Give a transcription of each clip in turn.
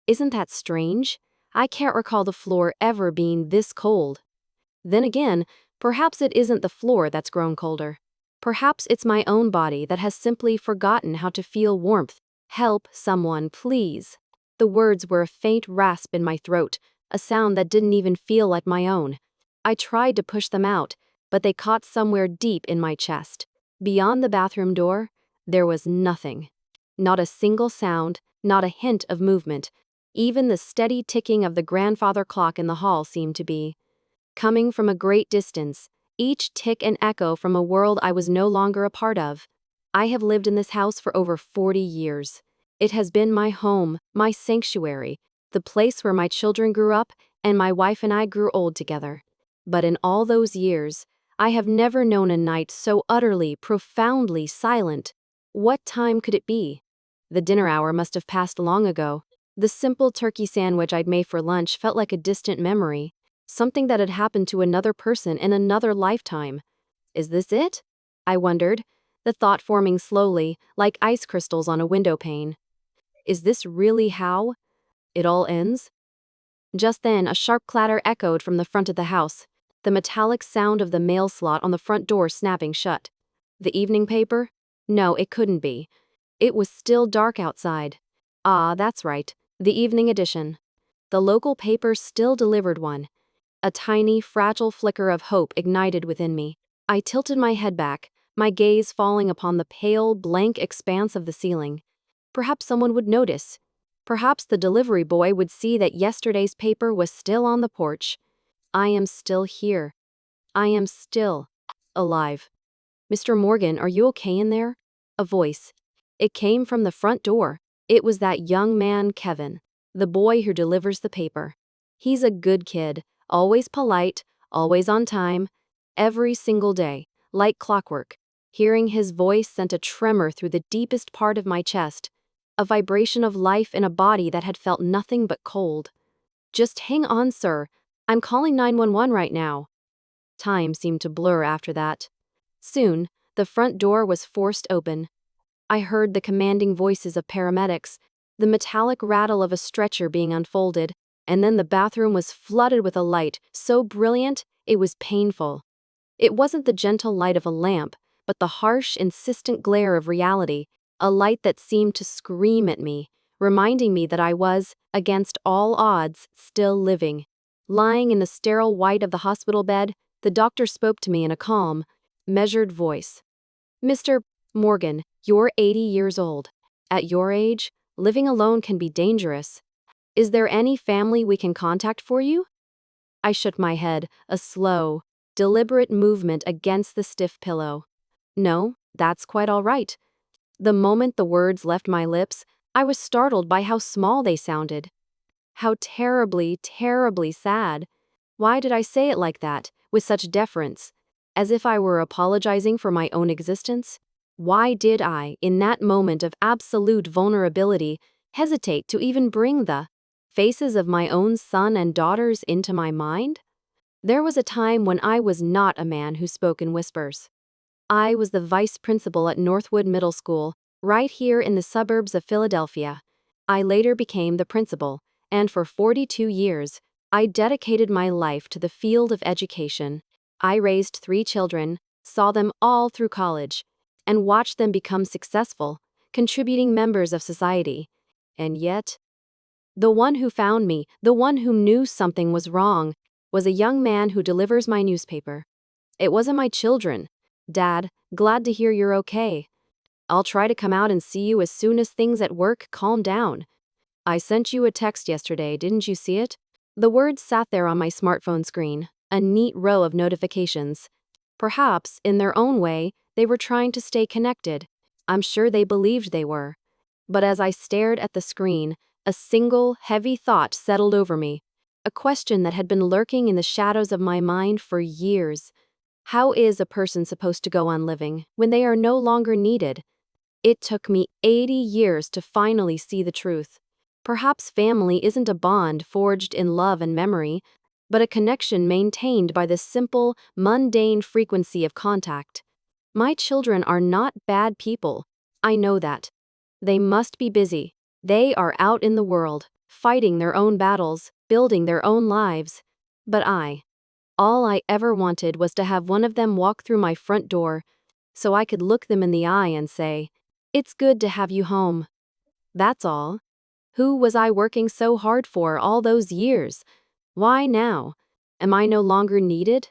Isn't that strange? I can't recall the floor ever being this cold. Then again, perhaps it isn't the floor that's grown colder. Perhaps it's my own body that has simply forgotten how to feel warmth. Help, someone, please. The words were a faint rasp in my throat, a sound that didn't even feel like my own. I tried to push them out, but they caught somewhere deep in my chest. Beyond the bathroom door, there was nothing. Not a single sound, not a hint of movement. Even the steady ticking of the grandfather clock in the hall seemed to be coming from a great distance, each tick an echo from a world I was no longer a part of. I have lived in this house for over 40 years. It has been my home, my sanctuary, the place where my children grew up and my wife and I grew old together. But in all those years, I have never known a night so utterly, profoundly silent. What time could it be? The dinner hour must have passed long ago. The simple turkey sandwich I'd made for lunch felt like a distant memory. Something that had happened to another person in another lifetime. Is this it? I wondered, the thought forming slowly, like ice crystals on a window pane. Is this really how it all ends? Just then, a sharp clatter echoed from the front of the house, the metallic sound of the mail slot on the front door snapping shut. The evening paper? No, it couldn't be. It was still dark outside. Ah, that's right, the evening edition. The local paper still delivered one. A tiny, fragile flicker of hope ignited within me. I tilted my head back, my gaze falling upon the pale, blank expanse of the ceiling. Perhaps someone would notice. Perhaps the delivery boy would see that yesterday's paper was still on the porch. I am still here. I am still alive. Mr. Morgan, are you okay in there? A voice. It came from the front door. It was that young man, Kevin, the boy who delivers the paper. He's a good kid. Always polite, always on time, every single day, like clockwork. Hearing his voice sent a tremor through the deepest part of my chest, a vibration of life in a body that had felt nothing but cold. Just hang on, sir. I'm calling 911 right now. Time seemed to blur after that. Soon, the front door was forced open. I heard the commanding voices of paramedics, the metallic rattle of a stretcher being unfolded, and then the bathroom was flooded with a light so brilliant it was painful. It wasn't the gentle light of a lamp, but the harsh, insistent glare of reality, a light that seemed to scream at me, reminding me that I was, against all odds, still living. Lying in the sterile white of the hospital bed, the doctor spoke to me in a calm, measured voice. Mr. Morgan, you're 80 years old. At your age, living alone can be dangerous. Is there any family we can contact for you? I shook my head, a slow, deliberate movement against the stiff pillow. No, that's quite all right. The moment the words left my lips, I was startled by how small they sounded. How terribly, terribly sad. Why did I say it like that, with such deference? As if I were apologizing for my own existence? Why did I, in that moment of absolute vulnerability, hesitate to even bring the faces of my own son and daughters into my mind? There was a time when I was not a man who spoke in whispers. I was the vice principal at Northwood Middle School, right here in the suburbs of Philadelphia. I later became the principal, and for 42 years, I dedicated my life to the field of education. I raised 3 children, saw them all through college, and watched them become successful, contributing members of society. And yet, the one who found me, the one who knew something was wrong, was a young man who delivers my newspaper. It wasn't my children. Dad, glad to hear you're okay. I'll try to come out and see you as soon as things at work calm down. I sent you a text yesterday, didn't you see it? The words sat there on my smartphone screen, a neat row of notifications. Perhaps, in their own way, they were trying to stay connected. I'm sure they believed they were. But as I stared at the screen, a single, heavy thought settled over me. A question that had been lurking in the shadows of my mind for years. How is a person supposed to go on living when they are no longer needed? It took me 80 years to finally see the truth. Perhaps family isn't a bond forged in love and memory, but a connection maintained by the simple, mundane frequency of contact. My children are not bad people. I know that. They must be busy. They are out in the world, fighting their own battles, building their own lives. But all I ever wanted was to have one of them walk through my front door so I could look them in the eye and say, "It's good to have you home." That's all. Who was I working so hard for all those years? Why now? Am I no longer needed?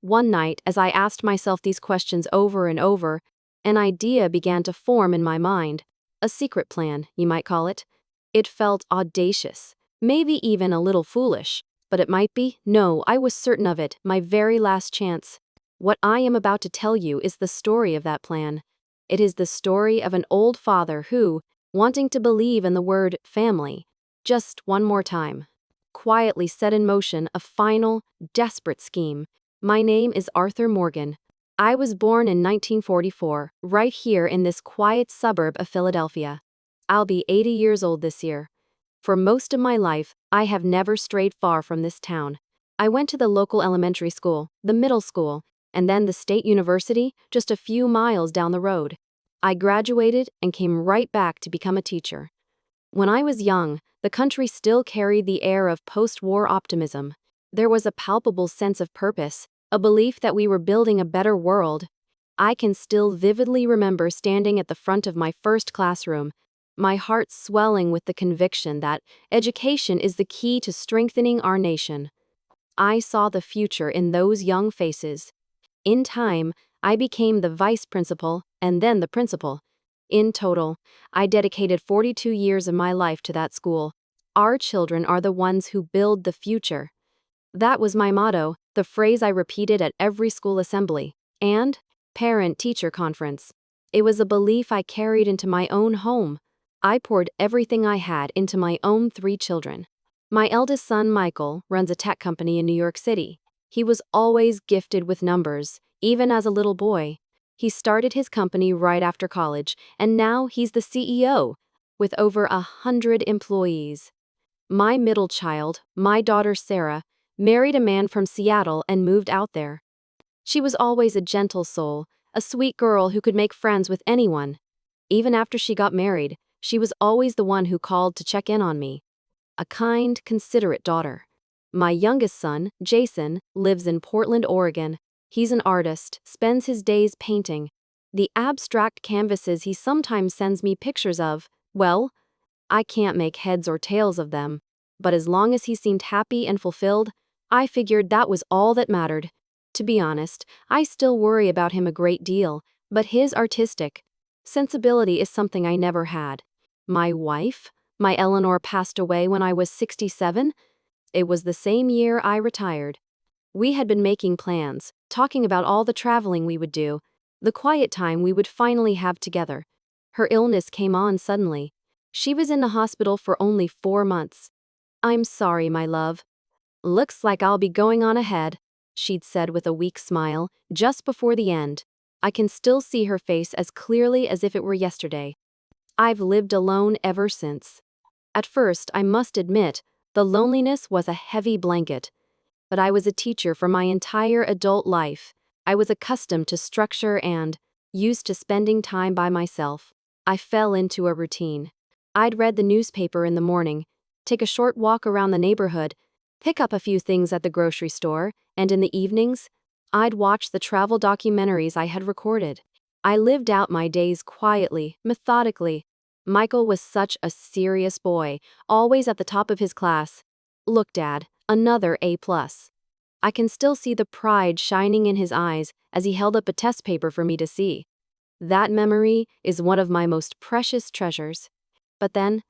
One night, as I asked myself these questions over and over, an idea began to form in my mind. A secret plan, you might call it. It felt audacious, maybe even a little foolish, but it might be. No, I was certain of it, my very last chance. What I am about to tell you is the story of that plan. It is the story of an old father who, wanting to believe in the word family, just one more time, quietly set in motion a final, desperate scheme. My name is Arthur Morgan. I was born in 1944, right here in this quiet suburb of Philadelphia. I'll be 80 years old this year. For most of my life, I have never strayed far from this town. I went to the local elementary school, the middle school, and then the state university just a few miles down the road. I graduated and came right back to become a teacher. When I was young, the country still carried the air of post-war optimism. There was a palpable sense of purpose, a belief that we were building a better world. I can still vividly remember standing at the front of my first classroom, my heart swelling with the conviction that education is the key to strengthening our nation. I saw the future in those young faces. In time, I became the vice principal and then the principal. In total, I dedicated 42 years of my life to that school. Our children are the ones who build the future. That was my motto, the phrase I repeated at every school assembly and parent-teacher conference. It was a belief I carried into my own home. I poured everything I had into my own 3 children. My eldest son, Michael, runs a tech company in New York City. He was always gifted with numbers, even as a little boy. He started his company right after college, and now he's the CEO, with over 100 employees. My middle child, my daughter Sarah, married a man from Seattle and moved out there. She was always a gentle soul, a sweet girl who could make friends with anyone. Even after she got married, she was always the one who called to check in on me. A kind, considerate daughter. My youngest son, Jason, lives in Portland, Oregon. He's an artist, spends his days painting. The abstract canvases he sometimes sends me pictures of, well, I can't make heads or tails of them. But as long as he seemed happy and fulfilled, I figured that was all that mattered. To be honest, I still worry about him a great deal, but his artistic sensibility is something I never had. My wife? My Eleanor passed away when I was 67. It was the same year I retired. We had been making plans, talking about all the traveling we would do, the quiet time we would finally have together. Her illness came on suddenly. She was in the hospital for only 4 months. "I'm sorry, my love. Looks like I'll be going on ahead," she'd said with a weak smile, just before the end. I can still see her face as clearly as if it were yesterday. I've lived alone ever since. At first, I must admit, the loneliness was a heavy blanket. But I was a teacher for my entire adult life. I was accustomed to structure and used to spending time by myself. I fell into a routine. I'd read the newspaper in the morning, take a short walk around the neighborhood, pick up a few things at the grocery store, and in the evenings, I'd watch the travel documentaries I had recorded. I lived out my days quietly, methodically. Michael was such a serious boy, always at the top of his class. Look, Dad, another A+. I can still see the pride shining in his eyes as he held up a test paper for me to see. That memory is one of my most precious treasures. But then,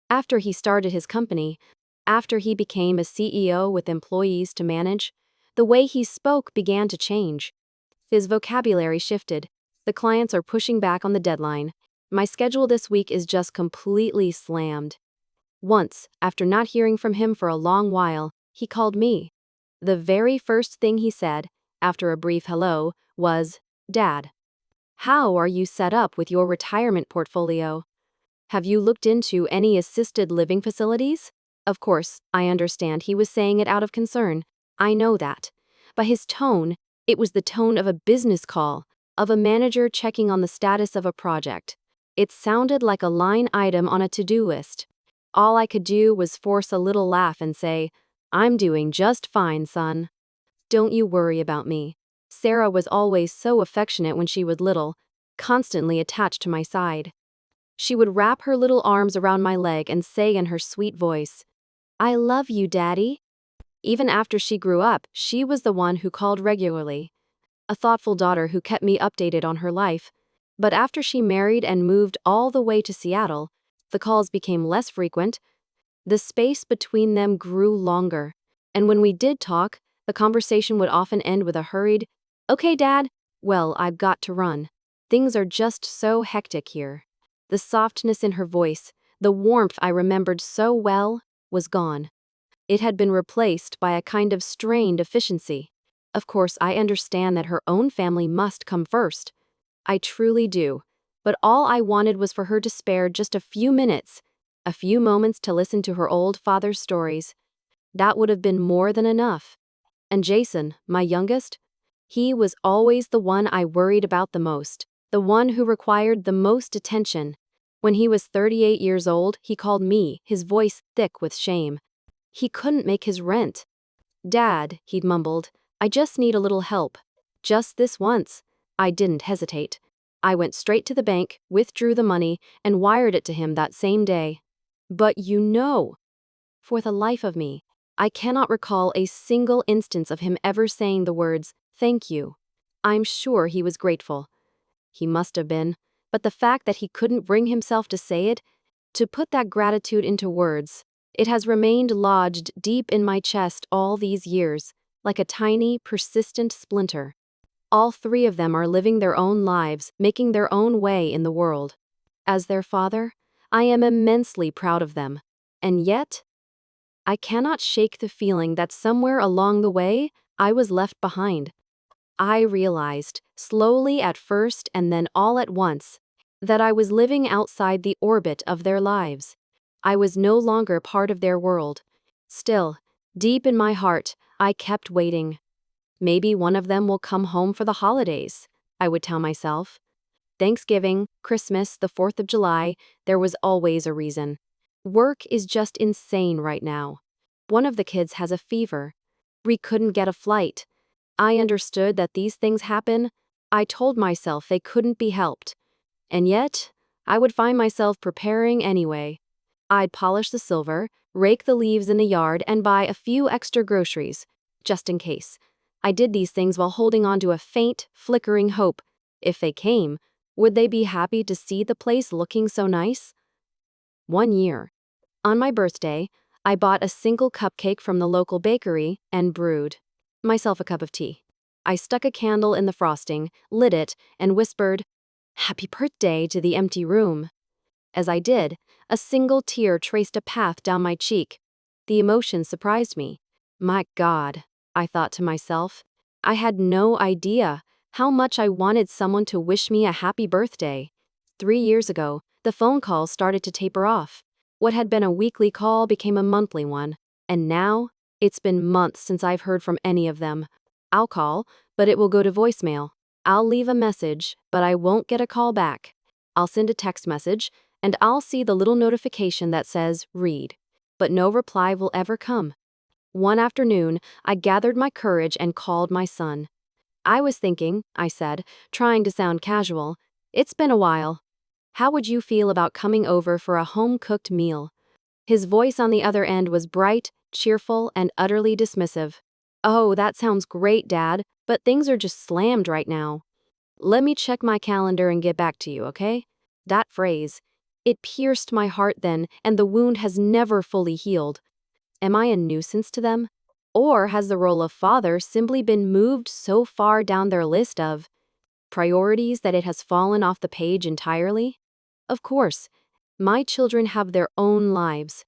after he started his company, after he became a CEO with employees to manage, the way he spoke began to change. His vocabulary shifted. The clients are pushing back on the deadline. My schedule this week is just completely slammed. Once, after not hearing from him for a long while, he called me. The very first thing he said, after a brief hello, was, "Dad, how are you set up with your retirement portfolio? Have you looked into any assisted living facilities?" Of course, I understand he was saying it out of concern. I know that. But his tone, it was the tone of a business call, of a manager checking on the status of a project. It sounded like a line item on a to-do list. All I could do was force a little laugh and say, "I'm doing just fine, son. Don't you worry about me." Sarah was always so affectionate when she was little, constantly attached to my side. She would wrap her little arms around my leg and say in her sweet voice, "I love you, Daddy." Even after she grew up, she was the one who called regularly, a thoughtful daughter who kept me updated on her life. But after she married and moved all the way to Seattle, the calls became less frequent. The space between them grew longer, and when we did talk, the conversation would often end with a hurried, "Okay, Dad, well, I've got to run. Things are just so hectic here." The softness in her voice, the warmth I remembered so well, was gone. It had been replaced by a kind of strained efficiency. Of course, I understand that her own family must come first. I truly do. But all I wanted was for her to spare just a few minutes, a few moments to listen to her old father's stories. That would have been more than enough. And Jason, my youngest, he was always the one I worried about the most, the one who required the most attention. When he was 38 years old, he called me, his voice thick with shame. He couldn't make his rent. "Dad," he'd mumbled, "I just need a little help. Just this once." I didn't hesitate. I went straight to the bank, withdrew the money, and wired it to him that same day. But for the life of me, I cannot recall a single instance of him ever saying the words, "Thank you." I'm sure he was grateful. He must have been. But the fact that he couldn't bring himself to say it, to put that gratitude into words, it has remained lodged deep in my chest all these years, like a tiny, persistent splinter. All three of them are living their own lives, making their own way in the world. As their father, I am immensely proud of them. And yet, I cannot shake the feeling that somewhere along the way, I was left behind. I realized, slowly at first and then all at once, that I was living outside the orbit of their lives. I was no longer part of their world. Still, deep in my heart, I kept waiting. Maybe one of them will come home for the holidays, I would tell myself. Thanksgiving, Christmas, the 4th of July, there was always a reason. Work is just insane right now. One of the kids has a fever. We couldn't get a flight. I understood that these things happen. I told myself they couldn't be helped. And yet, I would find myself preparing anyway. I'd polish the silver, rake the leaves in the yard, and buy a few extra groceries, just in case. I did these things while holding on to a faint, flickering hope. If they came, would they be happy to see the place looking so nice? One year, on my birthday, I bought a single cupcake from the local bakery and brewed myself a cup of tea. I stuck a candle in the frosting, lit it, and whispered, "Happy birthday," to the empty room. As I did, a single tear traced a path down my cheek. The emotion surprised me. My God, I thought to myself, I had no idea how much I wanted someone to wish me a happy birthday. 3 years ago, the phone calls started to taper off. What had been a weekly call became a monthly one, and now, it's been months since I've heard from any of them. I'll call, but it will go to voicemail. I'll leave a message, but I won't get a call back. I'll send a text message, and I'll see the little notification that says, "Read." But no reply will ever come. One afternoon, I gathered my courage and called my son. "I was thinking," I said, trying to sound casual, "it's been a while. How would you feel about coming over for a home-cooked meal?" His voice on the other end was bright, cheerful, and utterly dismissive. "Oh, that sounds great, Dad, but things are just slammed right now. Let me check my calendar and get back to you, okay?" That phrase, it pierced my heart then, and the wound has never fully healed. Am I a nuisance to them? Or has the role of father simply been moved so far down their list of priorities that it has fallen off the page entirely? Of course, my children have their own lives,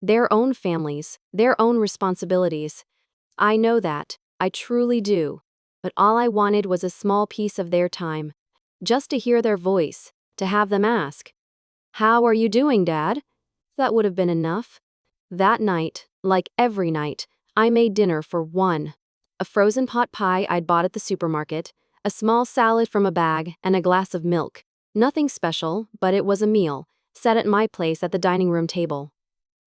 their own families, their own responsibilities. I know that, I truly do. But all I wanted was a small piece of their time. Just to hear their voice, to have them ask, "How are you doing, Dad?" That would have been enough. That night, like every night, I made dinner for one. A frozen pot pie I'd bought at the supermarket, a small salad from a bag, and a glass of milk. Nothing special, but it was a meal, set at my place at the dining room table.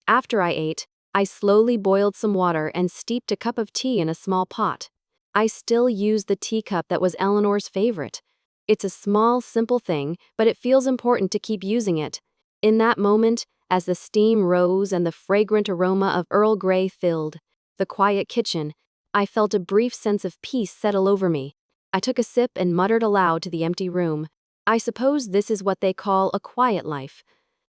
After I ate, I slowly boiled some water and steeped a cup of tea in a small pot. I still use the teacup that was Eleanor's favorite. It's a small, simple thing, but it feels important to keep using it. In that moment, as the steam rose and the fragrant aroma of Earl Grey filled the quiet kitchen, I felt a brief sense of peace settle over me. I took a sip and muttered aloud to the empty room. I suppose this is what they call a quiet life.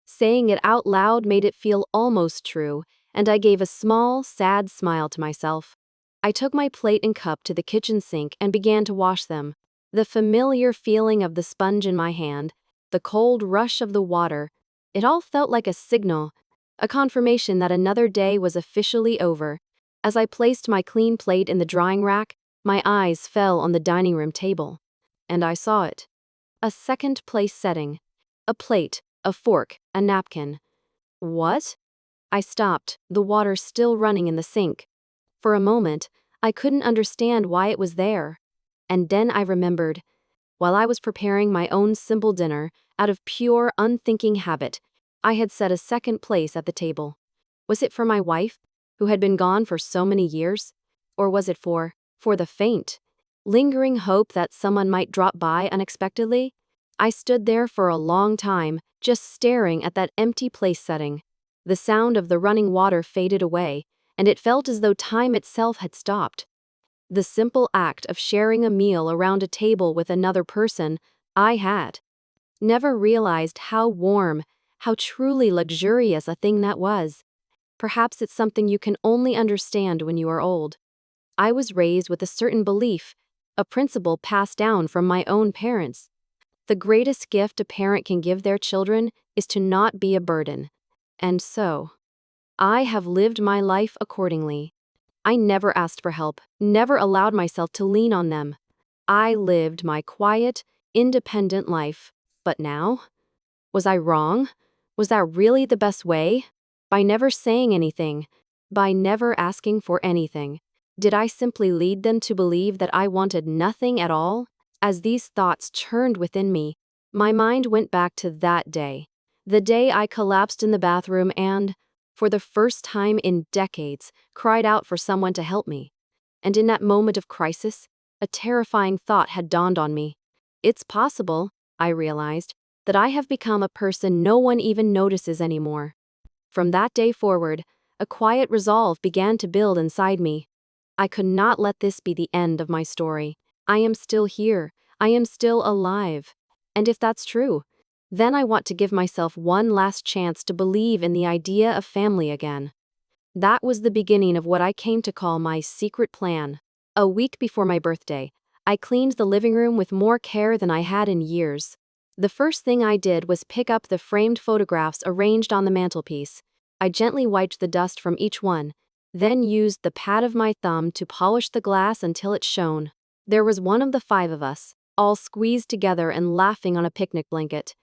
Saying it out loud made it feel almost true, and I gave a small, sad smile to myself. I took my plate and cup to the kitchen sink and began to wash them. The familiar feeling of the sponge in my hand, the cold rush of the water, it all felt like a signal, a confirmation that another day was officially over. As I placed my clean plate in the drying rack, my eyes fell on the dining room table. And I saw it. A second place setting. A plate, a fork, a napkin. What? I stopped, the water still running in the sink. For a moment, I couldn't understand why it was there. And then I remembered. While I was preparing my own simple dinner, out of pure, unthinking habit, I had set a second place at the table. Was it for my wife, who had been gone for so many years? Or was it for the faint, lingering hope that someone might drop by unexpectedly? I stood there for a long time, just staring at that empty place setting. The sound of the running water faded away, and it felt as though time itself had stopped. The simple act of sharing a meal around a table with another person, I had never realized how warm, how truly luxurious a thing that was. Perhaps it's something you can only understand when you are old. I was raised with a certain belief, a principle passed down from my own parents. The greatest gift a parent can give their children is to not be a burden. And so, I have lived my life accordingly. I never asked for help, never allowed myself to lean on them. I lived my quiet, independent life. But now? Was I wrong? Was that really the best way? By never saying anything, by never asking for anything, did I simply lead them to believe that I wanted nothing at all? As these thoughts churned within me, my mind went back to that day. The day I collapsed in the bathroom and, for the first time in decades, cried out for someone to help me. And in that moment of crisis, a terrifying thought had dawned on me. It's possible, I realized, that I have become a person no one even notices anymore. From that day forward, a quiet resolve began to build inside me. I could not let this be the end of my story. I am still here. I am still alive. And if that's true, then I want to give myself one last chance to believe in the idea of family again. That was the beginning of what I came to call my secret plan. A week before my birthday, I cleaned the living room with more care than I had in years. The first thing I did was pick up the framed photographs arranged on the mantelpiece. I gently wiped the dust from each one, then used the pad of my thumb to polish the glass until it shone. There was one of the five of us, all squeezed together and laughing on a picnic blanket.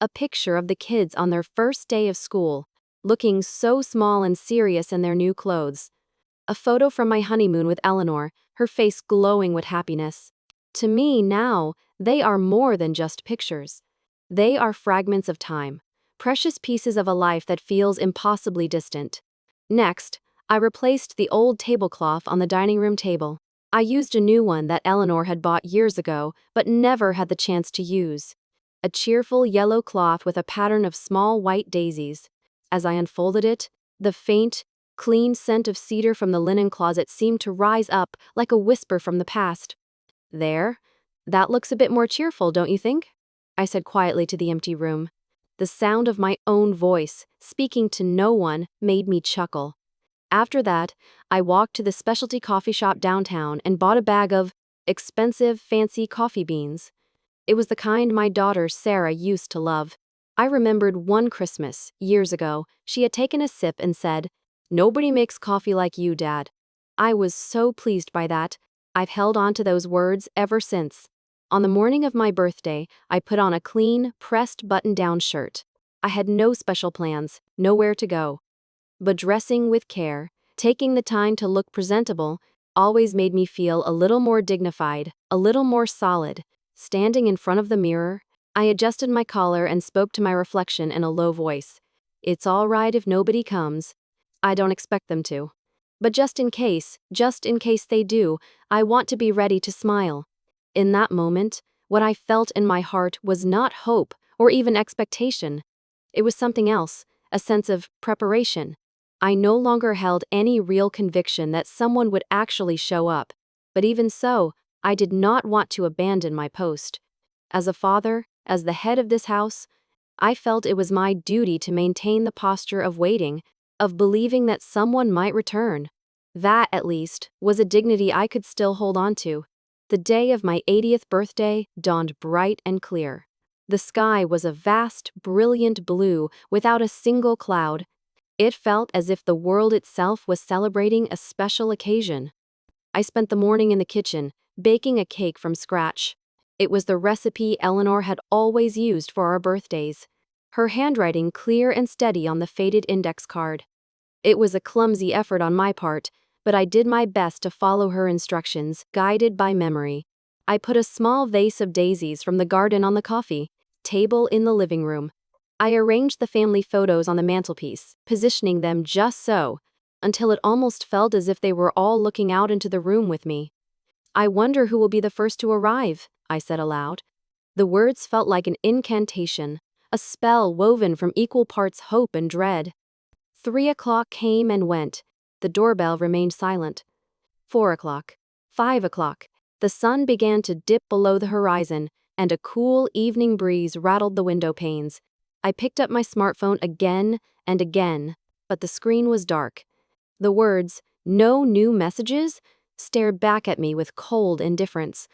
A picture of the kids on their first day of school, looking so small and serious in their new clothes. A photo from my honeymoon with Eleanor, her face glowing with happiness. To me now, they are more than just pictures. They are fragments of time, precious pieces of a life that feels impossibly distant. Next, I replaced the old tablecloth on the dining room table. I used a new one that Eleanor had bought years ago, but never had the chance to use. A cheerful yellow cloth with a pattern of small white daisies. As I unfolded it, the faint, clean scent of cedar from the linen closet seemed to rise up like a whisper from the past. There, that looks a bit more cheerful, don't you think? I said quietly to the empty room. The sound of my own voice, speaking to no one, made me chuckle. After that, I walked to the specialty coffee shop downtown and bought a bag of expensive, fancy coffee beans. It was the kind my daughter Sarah used to love. I remembered one Christmas, years ago, she had taken a sip and said, "Nobody makes coffee like you, Dad." I was so pleased by that. I've held on to those words ever since. On the morning of my birthday, I put on a clean, pressed button-down shirt. I had no special plans, nowhere to go. But dressing with care, taking the time to look presentable, always made me feel a little more dignified, a little more solid. Standing in front of the mirror, I adjusted my collar and spoke to my reflection in a low voice. It's all right if nobody comes. I don't expect them to. But just in case they do, I want to be ready to smile. In that moment, what I felt in my heart was not hope or even expectation. It was something else, a sense of preparation. I no longer held any real conviction that someone would actually show up, but even so, I did not want to abandon my post. As a father, as the head of this house, I felt it was my duty to maintain the posture of waiting, of believing that someone might return. That, at least, was a dignity I could still hold on to. The day of my 80th birthday dawned bright and clear. The sky was a vast, brilliant blue without a single cloud. It felt as if the world itself was celebrating a special occasion. I spent the morning in the kitchen, baking a cake from scratch. It was the recipe Eleanor had always used for our birthdays, her handwriting clear and steady on the faded index card. It was a clumsy effort on my part, but I did my best to follow her instructions, guided by memory. I put a small vase of daisies from the garden on the coffee table in the living room. I arranged the family photos on the mantelpiece, positioning them just so, until it almost felt as if they were all looking out into the room with me. I wonder who will be the first to arrive, I said aloud. The words felt like an incantation, a spell woven from equal parts hope and dread. 3 o'clock came and went. The doorbell remained silent. 4 o'clock. 5 o'clock. The sun began to dip below the horizon, and a cool evening breeze rattled the window panes. I picked up my smartphone again and again, but the screen was dark. The words, "No new messages," stared back at me with cold indifference.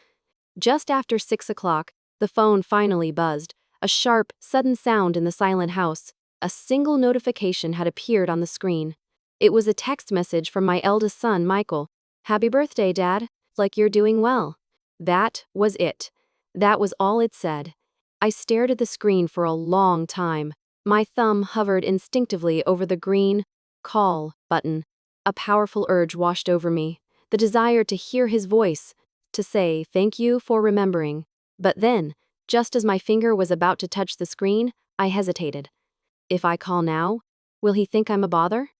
Just after 6 o'clock, the phone finally buzzed, a sharp, sudden sound in the silent house. A single notification had appeared on the screen. It was a text message from my eldest son, Michael. "Happy birthday, Dad. Like you're doing well." That was it. That was all it said. I stared at the screen for a long time. My thumb hovered instinctively over the green call button. A powerful urge washed over me, the desire to hear his voice, to say thank you for remembering. But then, just as my finger was about to touch the screen, I hesitated. If I call now, will he think I'm a bother?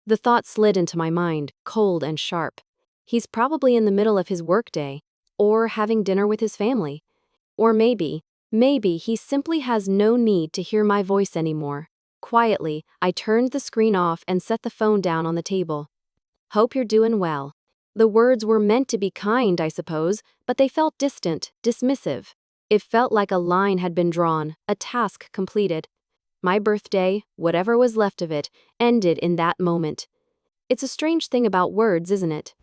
The thought slid into my mind, cold and sharp. He's probably in the middle of his workday, or having dinner with his family. Or maybe he simply has no need to hear my voice anymore. Quietly, I turned the screen off and set the phone down on the table. "Hope you're doing well." The words were meant to be kind, I suppose, but they felt distant, dismissive. It felt like a line had been drawn, a task completed. My birthday, whatever was left of it, ended in that moment. It's a strange thing about words, isn't it?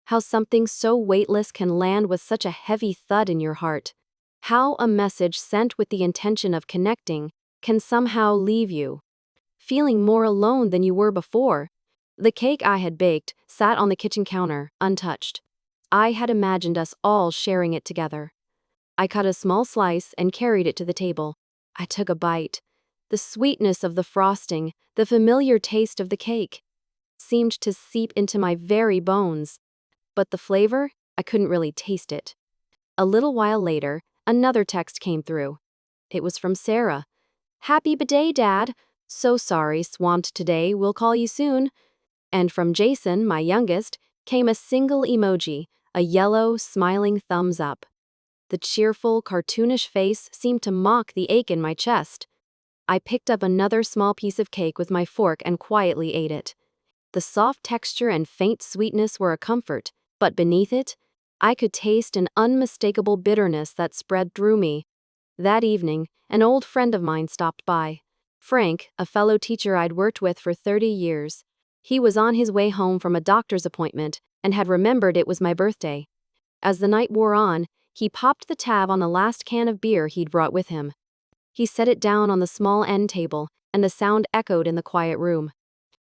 How something so weightless can land with such a heavy thud in your heart. How a message sent with the intention of connecting can somehow leave you feeling more alone than you were before. The cake I had baked sat on the kitchen counter, untouched. I had imagined us all sharing it together. I cut a small slice and carried it to the table. I took a bite. The sweetness of the frosting, the familiar taste of the cake, seemed to seep into my very bones. But the flavor, I couldn't really taste it. A little while later, another text came through. It was from Sarah. "Happy bidet, Dad. So sorry, swamped today. We'll call you soon." And from Jason, my youngest, came a single emoji, a yellow, smiling thumbs up. The cheerful, cartoonish face seemed to mock the ache in my chest. I picked up another small piece of cake with my fork and quietly ate it. The soft texture and faint sweetness were a comfort, but beneath it, I could taste an unmistakable bitterness that spread through me. That evening, an old friend of mine stopped by. Frank, a fellow teacher I'd worked with for 30 years. He was on his way home from a doctor's appointment and had remembered it was my birthday. As the night wore on, he popped the tab on the last can of beer he'd brought with him. He set it down on the small end table, and the sound echoed in the quiet room.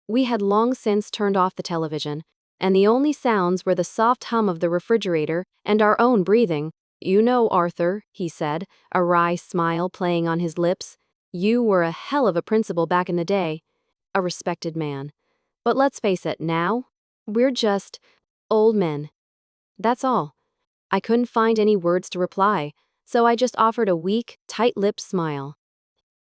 We had long since turned off the television, and the only sounds were the soft hum of the refrigerator and our own breathing. "You know, Arthur," he said, a wry smile playing on his lips, "you were a hell of a principal back in the day. A respected man. But let's face it, now, we're just old men." That's all. I couldn't find any words to reply, so I just offered a weak, tight-lipped smile.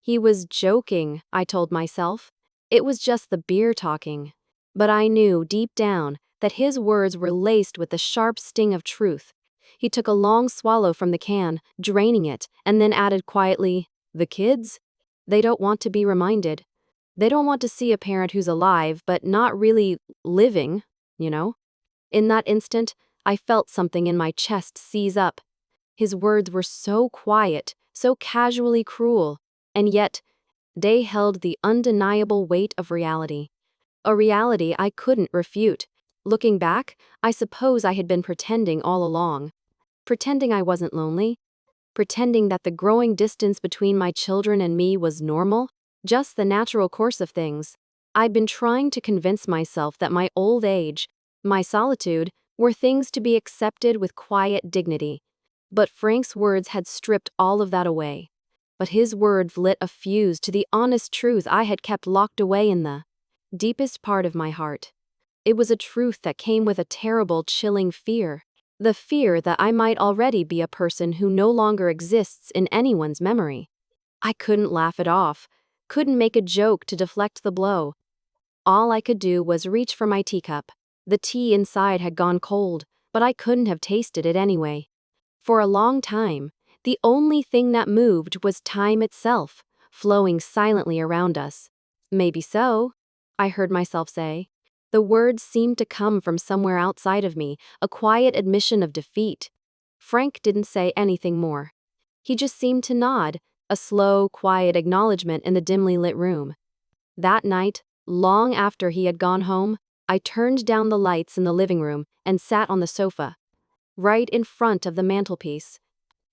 He was joking, I told myself. It was just the beer talking. But I knew deep down that his words were laced with the sharp sting of truth. He took a long swallow from the can, draining it, and then added quietly, "The kids? They don't want to be reminded. They don't want to see a parent who's alive, but not really living, you know?" In that instant, I felt something in my chest seize up. His words were so quiet, so casually cruel, and yet they held the undeniable weight of reality. A reality I couldn't refute. Looking back, I suppose I had been pretending all along. Pretending I wasn't lonely. Pretending that the growing distance between my children and me was normal, just the natural course of things. I'd been trying to convince myself that my old age, my solitude, were things to be accepted with quiet dignity. But Frank's words had stripped all of that away. But his words lit a fuse to the honest truth I had kept locked away in the deepest part of my heart. It was a truth that came with a terrible, chilling fear. The fear that I might already be a person who no longer exists in anyone's memory. I couldn't laugh it off, couldn't make a joke to deflect the blow. All I could do was reach for my teacup. The tea inside had gone cold, but I couldn't have tasted it anyway. For a long time, the only thing that moved was time itself, flowing silently around us. Maybe so, I heard myself say. The words seemed to come from somewhere outside of me, a quiet admission of defeat. Frank didn't say anything more. He just seemed to nod, a slow, quiet acknowledgement in the dimly lit room. That night, long after he had gone home, I turned down the lights in the living room and sat on the sofa, right in front of the mantelpiece.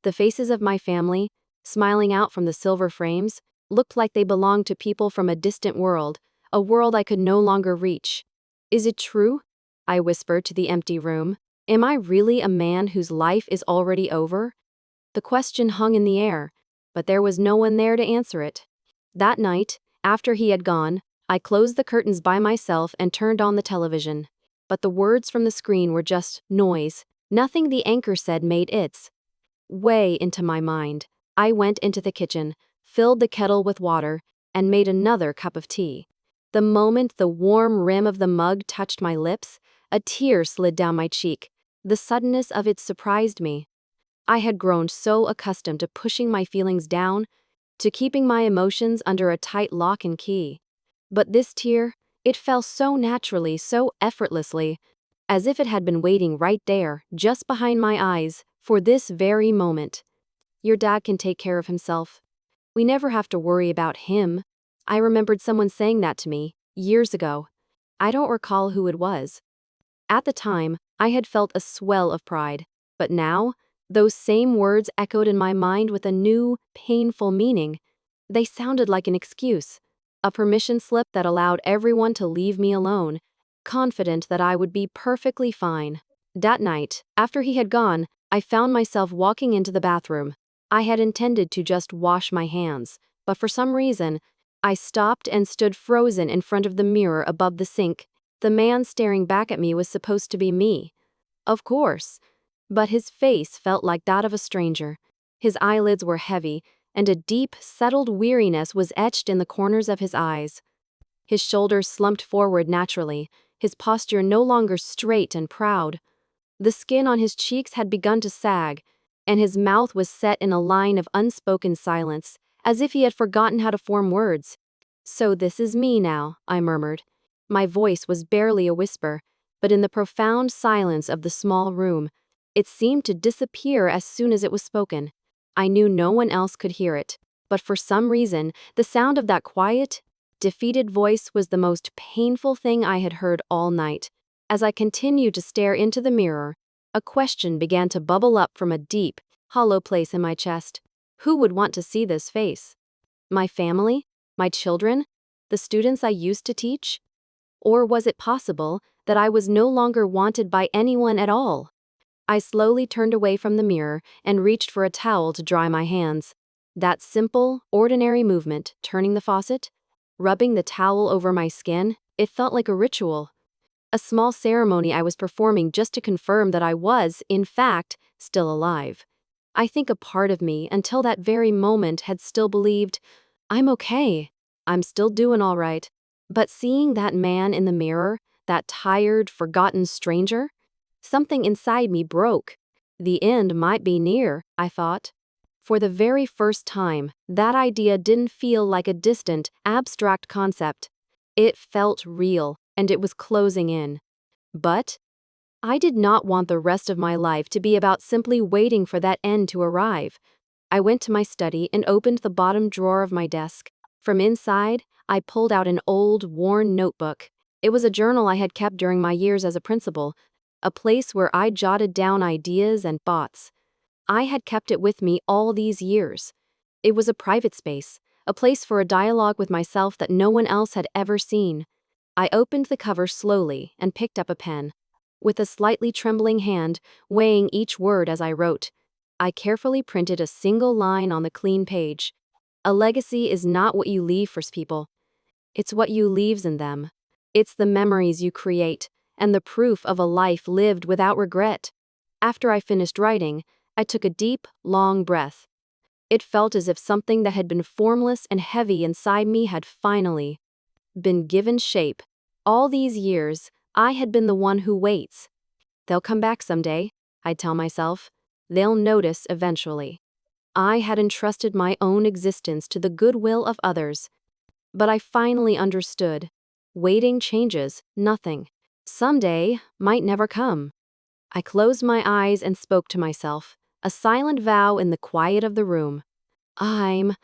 The faces of my family, smiling out from the silver frames, looked like they belonged to people from a distant world, a world I could no longer reach. "Is it true?" I whispered to the empty room. "Am I really a man whose life is already over?" The question hung in the air, but there was no one there to answer it. That night, after he had gone, I closed the curtains by myself and turned on the television. But the words from the screen were just noise. Nothing the anchor said made its way into my mind. I went into the kitchen, filled the kettle with water, and made another cup of tea. The moment the warm rim of the mug touched my lips, a tear slid down my cheek. The suddenness of it surprised me. I had grown so accustomed to pushing my feelings down, to keeping my emotions under a tight lock and key. But this tear, it fell so naturally, so effortlessly, as if it had been waiting right there, just behind my eyes, for this very moment. "Your dad can take care of himself. We never have to worry about him." I remembered someone saying that to me, years ago. I don't recall who it was. At the time, I had felt a swell of pride, but now, those same words echoed in my mind with a new, painful meaning. They sounded like an excuse, a permission slip that allowed everyone to leave me alone, confident that I would be perfectly fine. That night, after he had gone, I found myself walking into the bathroom. I had intended to just wash my hands, but for some reason, I stopped and stood frozen in front of the mirror above the sink. The man staring back at me was supposed to be me. Of course. But his face felt like that of a stranger. His eyelids were heavy, and a deep, settled weariness was etched in the corners of his eyes. His shoulders slumped forward naturally, his posture no longer straight and proud. The skin on his cheeks had begun to sag, and his mouth was set in a line of unspoken silence, as if he had forgotten how to form words. "So this is me now," I murmured. My voice was barely a whisper, but in the profound silence of the small room, it seemed to disappear as soon as it was spoken. I knew no one else could hear it, but for some reason, the sound of that quiet, defeated voice was the most painful thing I had heard all night. As I continued to stare into the mirror, a question began to bubble up from a deep, hollow place in my chest. Who would want to see this face? My family? My children? The students I used to teach? Or was it possible that I was no longer wanted by anyone at all? I slowly turned away from the mirror and reached for a towel to dry my hands. That simple, ordinary movement, turning the faucet, rubbing the towel over my skin, it felt like a ritual. A small ceremony I was performing just to confirm that I was, in fact, still alive. I think a part of me, until that very moment, had still believed, I'm okay. I'm still doing all right. But seeing that man in the mirror, that tired, forgotten stranger, something inside me broke. The end might be near, I thought. For the very first time, that idea didn't feel like a distant, abstract concept. It felt real, and it was closing in. But I did not want the rest of my life to be about simply waiting for that end to arrive. I went to my study and opened the bottom drawer of my desk. From inside, I pulled out an old, worn notebook. It was a journal I had kept during my years as a principal, a place where I jotted down ideas and thoughts. I had kept it with me all these years. It was a private space, a place for a dialogue with myself that no one else had ever seen. I opened the cover slowly and picked up a pen. With a slightly trembling hand, weighing each word as I wrote, I carefully printed a single line on the clean page. A legacy is not what you leave for people. It's what you leaves in them. It's the memories you create, and the proof of a life lived without regret. After I finished writing, I took a deep, long breath. It felt as if something that had been formless and heavy inside me had finally been given shape. All these years, I had been the one who waits. They'll come back someday, I'd tell myself. They'll notice eventually. I had entrusted my own existence to the goodwill of others. But I finally understood. Waiting changes nothing. Someday might never come. I closed my eyes and spoke to myself, a silent vow in the quiet of the room. I'm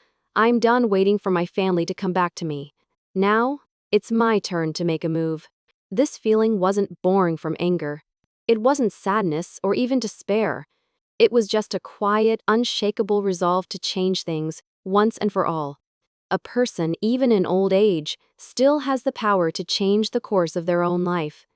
done waiting for my family to come back to me. Now, it's my turn to make a move. This feeling wasn't born from anger. It wasn't sadness or even despair. It was just a quiet, unshakable resolve to change things, once and for all. A person, even in old age, still has the power to change the course of their own life.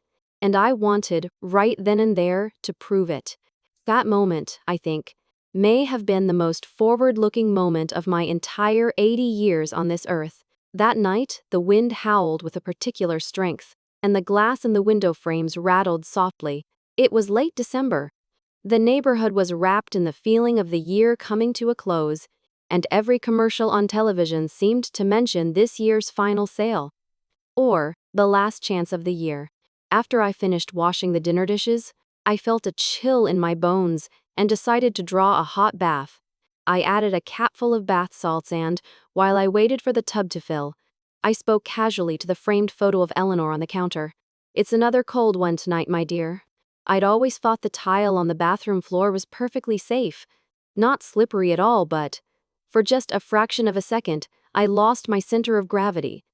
And I wanted, right then and there, to prove it. That moment, I think, may have been the most forward-looking moment of my entire 80 years on this earth. That night, the wind howled with a particular strength, and the glass in the window frames rattled softly. It was late December. The neighborhood was wrapped in the feeling of the year coming to a close, and every commercial on television seemed to mention this year's final sale. Or the last chance of the year. After I finished washing the dinner dishes, I felt a chill in my bones and decided to draw a hot bath. I added a capful of bath salts and, while I waited for the tub to fill, I spoke casually to the framed photo of Eleanor on the counter. "It's another cold one tonight, my dear." I'd always thought the tile on the bathroom floor was perfectly safe. Not slippery at all, but for just a fraction of a second, I lost my center of gravity.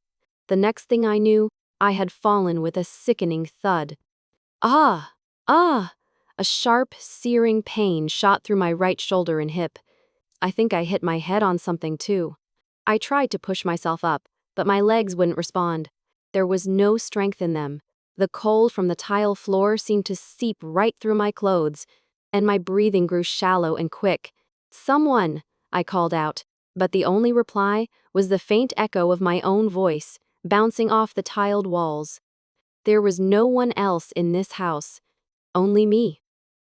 The next thing I knew, I had fallen with a sickening thud. Ah! Ah! A sharp, searing pain shot through my right shoulder and hip. I think I hit my head on something too. I tried to push myself up, but my legs wouldn't respond. There was no strength in them. The cold from the tile floor seemed to seep right through my clothes, and my breathing grew shallow and quick. "Someone!" I called out, but the only reply was the faint echo of my own voice, bouncing off the tiled walls. There was no one else in this house, only me.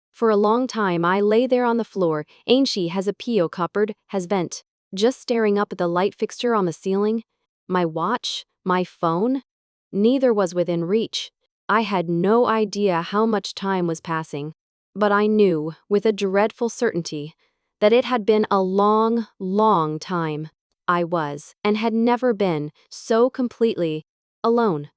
For a long time I lay there on the floor, ainshi has a pio cupboard, has vent, just staring up at the light fixture on the ceiling. My watch, my phone, neither was within reach. I had no idea how much time was passing, but I knew, with a dreadful certainty, that it had been a long, long time. I was, and had never been, so completely alone.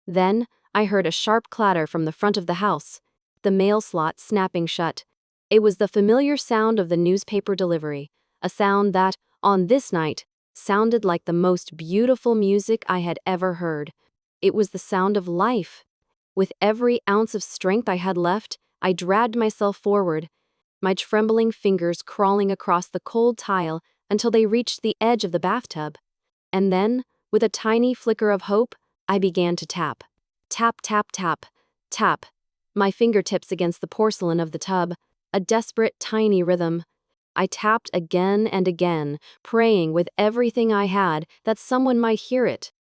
Then, I heard a sharp clatter from the front of the house, the mail slot snapping shut. It was the familiar sound of the newspaper delivery, a sound that, on this night, sounded like the most beautiful music I had ever heard. It was the sound of life. With every ounce of strength I had left, I dragged myself forward, my trembling fingers crawling across the cold tile until they reached the edge of the bathtub. And then, with a tiny flicker of hope, I began to tap. Tap, tap, tap, tap. My fingertips against the porcelain of the tub, a desperate, tiny rhythm. I tapped again and again, praying with everything I had that someone might hear it.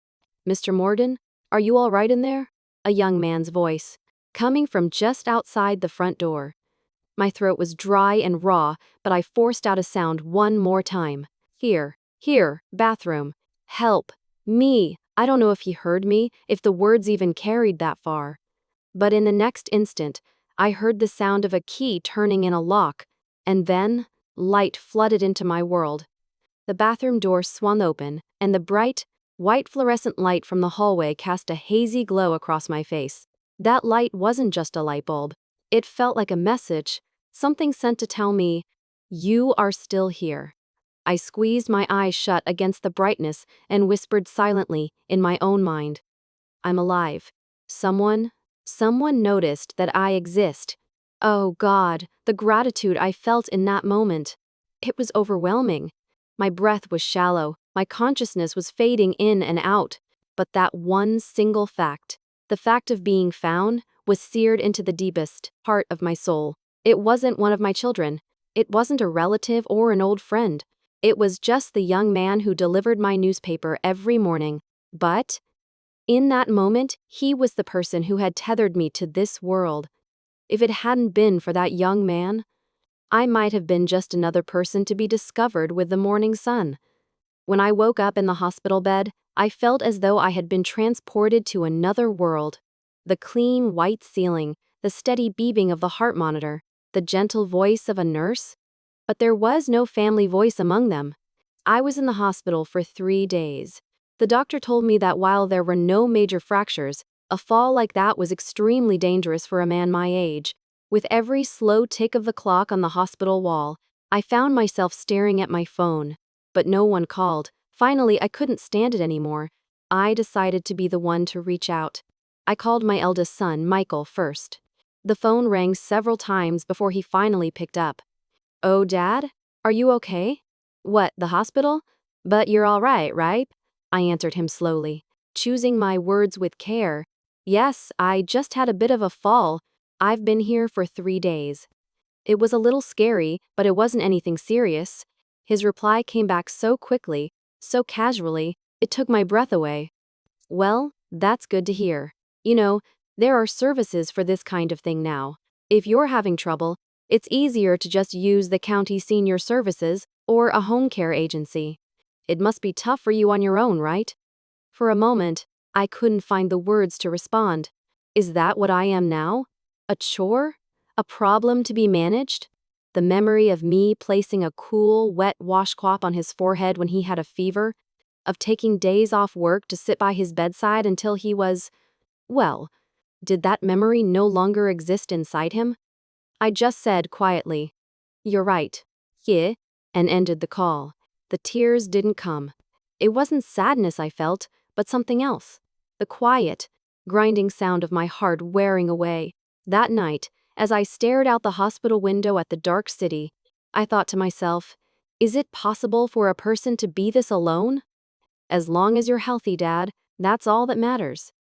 "Mr. Morden, are you all right in there?" A young man's voice, coming from just outside the front door. My throat was dry and raw, but I forced out a sound one more time. "Here." Here, bathroom. Help. Me. I don't know if he heard me, if the words even carried that far. But in the next instant, I heard the sound of a key turning in a lock, and then, light flooded into my world. The bathroom door swung open, and the bright, white fluorescent light from the hallway cast a hazy glow across my face. That light wasn't just a light bulb. It felt like a message, something sent to tell me, "You are still here." I squeezed my eyes shut against the brightness and whispered silently, in my own mind, "I'm alive. Someone, someone noticed that I exist." Oh God, the gratitude I felt in that moment. It was overwhelming. My breath was shallow, my consciousness was fading in and out. But that one single fact, the fact of being found, was seared into the deepest heart of my soul. It wasn't one of my children. It wasn't a relative or an old friend. It was just the young man who delivered my newspaper every morning. But in that moment, he was the person who had tethered me to this world. If it hadn't been for that young man, I might have been just another person to be discovered with the morning sun. When I woke up in the hospital bed, I felt as though I had been transported to another world. The clean, white ceiling, the steady beeping of the heart monitor, the gentle voice of a nurse. But there was no family voice among them. I was in the hospital for 3 days. The doctor told me that while there were no major fractures, a fall like that was extremely dangerous for a man my age. With every slow tick of the clock on the hospital wall, I found myself staring at my phone. But no one called. Finally, I couldn't stand it anymore. I decided to be the one to reach out. I called my eldest son, Michael, first. The phone rang several times before he finally picked up. "Oh, Dad? Are you okay?" "What, the hospital? But you're all right, right?" I answered him slowly, choosing my words with care. "Yes, I just had a bit of a fall. I've been here for 3 days." It was a little scary, but it wasn't anything serious. His reply came back so quickly, so casually, it took my breath away. "Well, that's good to hear. You know, there are services for this kind of thing now. If you're having trouble, it's easier to just use the county senior services or a home care agency. It must be tough for you on your own, right?" For a moment, I couldn't find the words to respond. Is that what I am now? A chore? A problem to be managed? The memory of me placing a cool, wet washcloth on his forehead when he had a fever, of taking days off work to sit by his bedside until he was, well, did that memory no longer exist inside him? I just said quietly, "You're right. Yeah," and ended the call. The tears didn't come. It wasn't sadness I felt, but something else. The quiet, grinding sound of my heart wearing away. That night, as I stared out the hospital window at the dark city, I thought to myself, is it possible for a person to be this alone? As long as you're healthy, Dad, that's all that matters.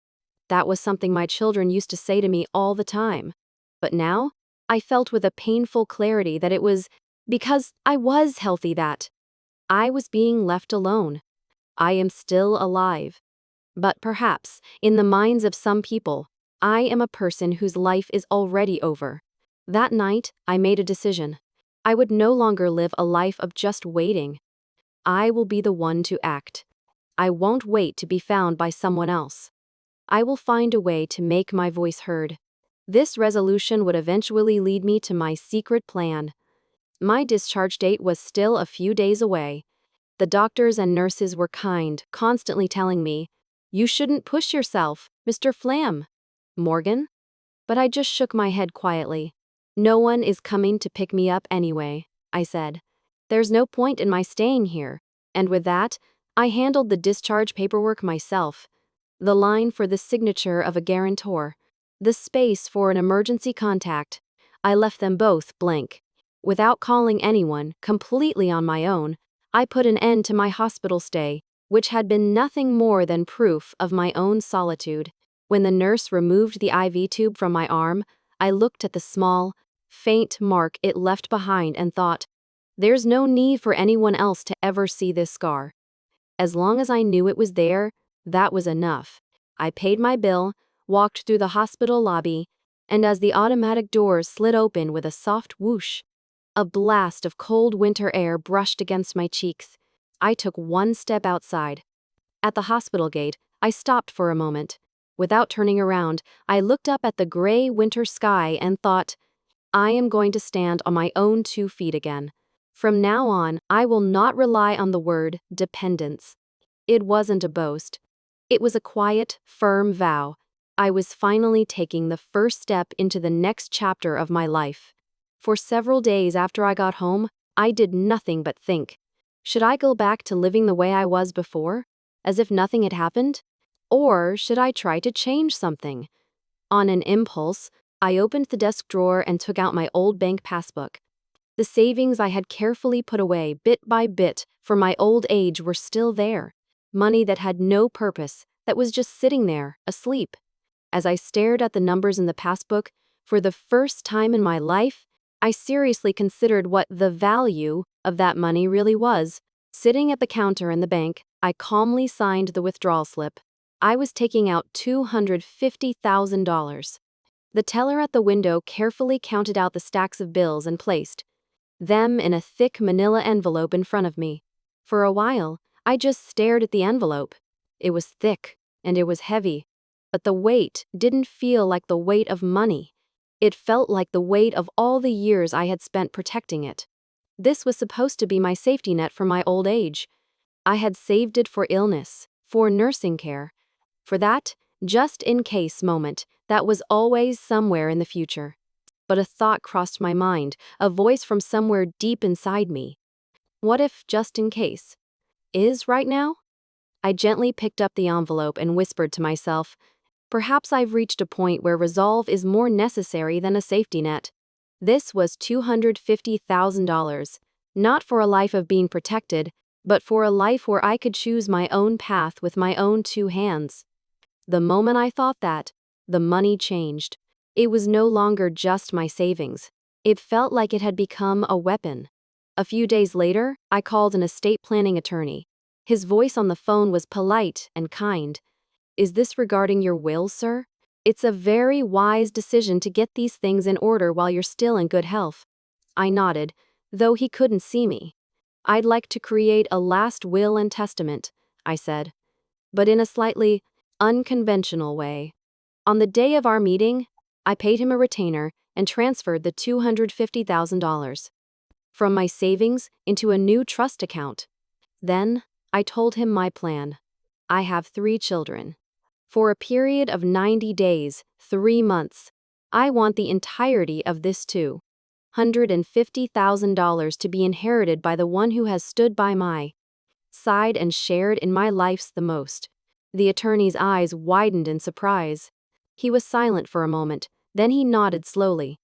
That was something my children used to say to me all the time. But now, I felt with a painful clarity that it was because I was healthy that I was being left alone. I am still alive. But perhaps, in the minds of some people, I am a person whose life is already over. That night, I made a decision. I would no longer live a life of just waiting. I will be the one to act. I won't wait to be found by someone else. I will find a way to make my voice heard. This resolution would eventually lead me to my secret plan. My discharge date was still a few days away. The doctors and nurses were kind, constantly telling me, "You shouldn't push yourself, Mr. Flam." Morgan? But I just shook my head quietly. "No one is coming to pick me up anyway," I said. "There's no point in my staying here." And with that, I handled the discharge paperwork myself. The line for the signature of a guarantor. The space for an emergency contact. I left them both blank. Without calling anyone, completely on my own, I put an end to my hospital stay, which had been nothing more than proof of my own solitude. When the nurse removed the IV tube from my arm, I looked at the small, faint mark it left behind and thought, there's no need for anyone else to ever see this scar. As long as I knew it was there, that was enough. I paid my bill, walked through the hospital lobby, and as the automatic doors slid open with a soft whoosh, a blast of cold winter air brushed against my cheeks. I took one step outside. At the hospital gate, I stopped for a moment. Without turning around, I looked up at the gray winter sky and thought, I am going to stand on my own 2 feet again. From now on, I will not rely on the word dependence. It wasn't a boast. It was a quiet, firm vow. I was finally taking the first step into the next chapter of my life. For several days after I got home, I did nothing but think. Should I go back to living the way I was before, as if nothing had happened? Or should I try to change something? On an impulse, I opened the desk drawer and took out my old bank passbook. The savings I had carefully put away bit by bit for my old age were still there. Money that had no purpose, that was just sitting there, asleep. As I stared at the numbers in the passbook, for the first time in my life, I seriously considered what the value of that money really was. Sitting at the counter in the bank, I calmly signed the withdrawal slip. I was taking out $250,000. The teller at the window carefully counted out the stacks of bills and placed them in a thick manila envelope in front of me. For a while, I just stared at the envelope. It was thick, and it was heavy, but the weight didn't feel like the weight of money. It felt like the weight of all the years I had spent protecting it. This was supposed to be my safety net for my old age. I had saved it for illness, for nursing care, for that just-in-case moment that was always somewhere in the future. But a thought crossed my mind, a voice from somewhere deep inside me. What if just in case is right now? I gently picked up the envelope and whispered to myself, perhaps I've reached a point where resolve is more necessary than a safety net. This was $250,000, not for a life of being protected, but for a life where I could choose my own path with my own 2 hands. The moment I thought that, the money changed. It was no longer just my savings. It felt like it had become a weapon. A few days later, I called an estate planning attorney. His voice on the phone was polite and kind. Is this regarding your will, sir? It's a very wise decision to get these things in order while you're still in good health. I nodded, though he couldn't see me. I'd like to create a last will and testament, I said, but in a slightly unconventional way. On the day of our meeting, I paid him a retainer and transferred the $250,000 from my savings into a new trust account. Then, I told him my plan. I have 3 children. For a period of 90 days, 3 months, I want the entirety of this $250,000 to be inherited by the one who has stood by my side and shared in my life's the most. The attorney's eyes widened in surprise. He was silent for a moment, then he nodded slowly.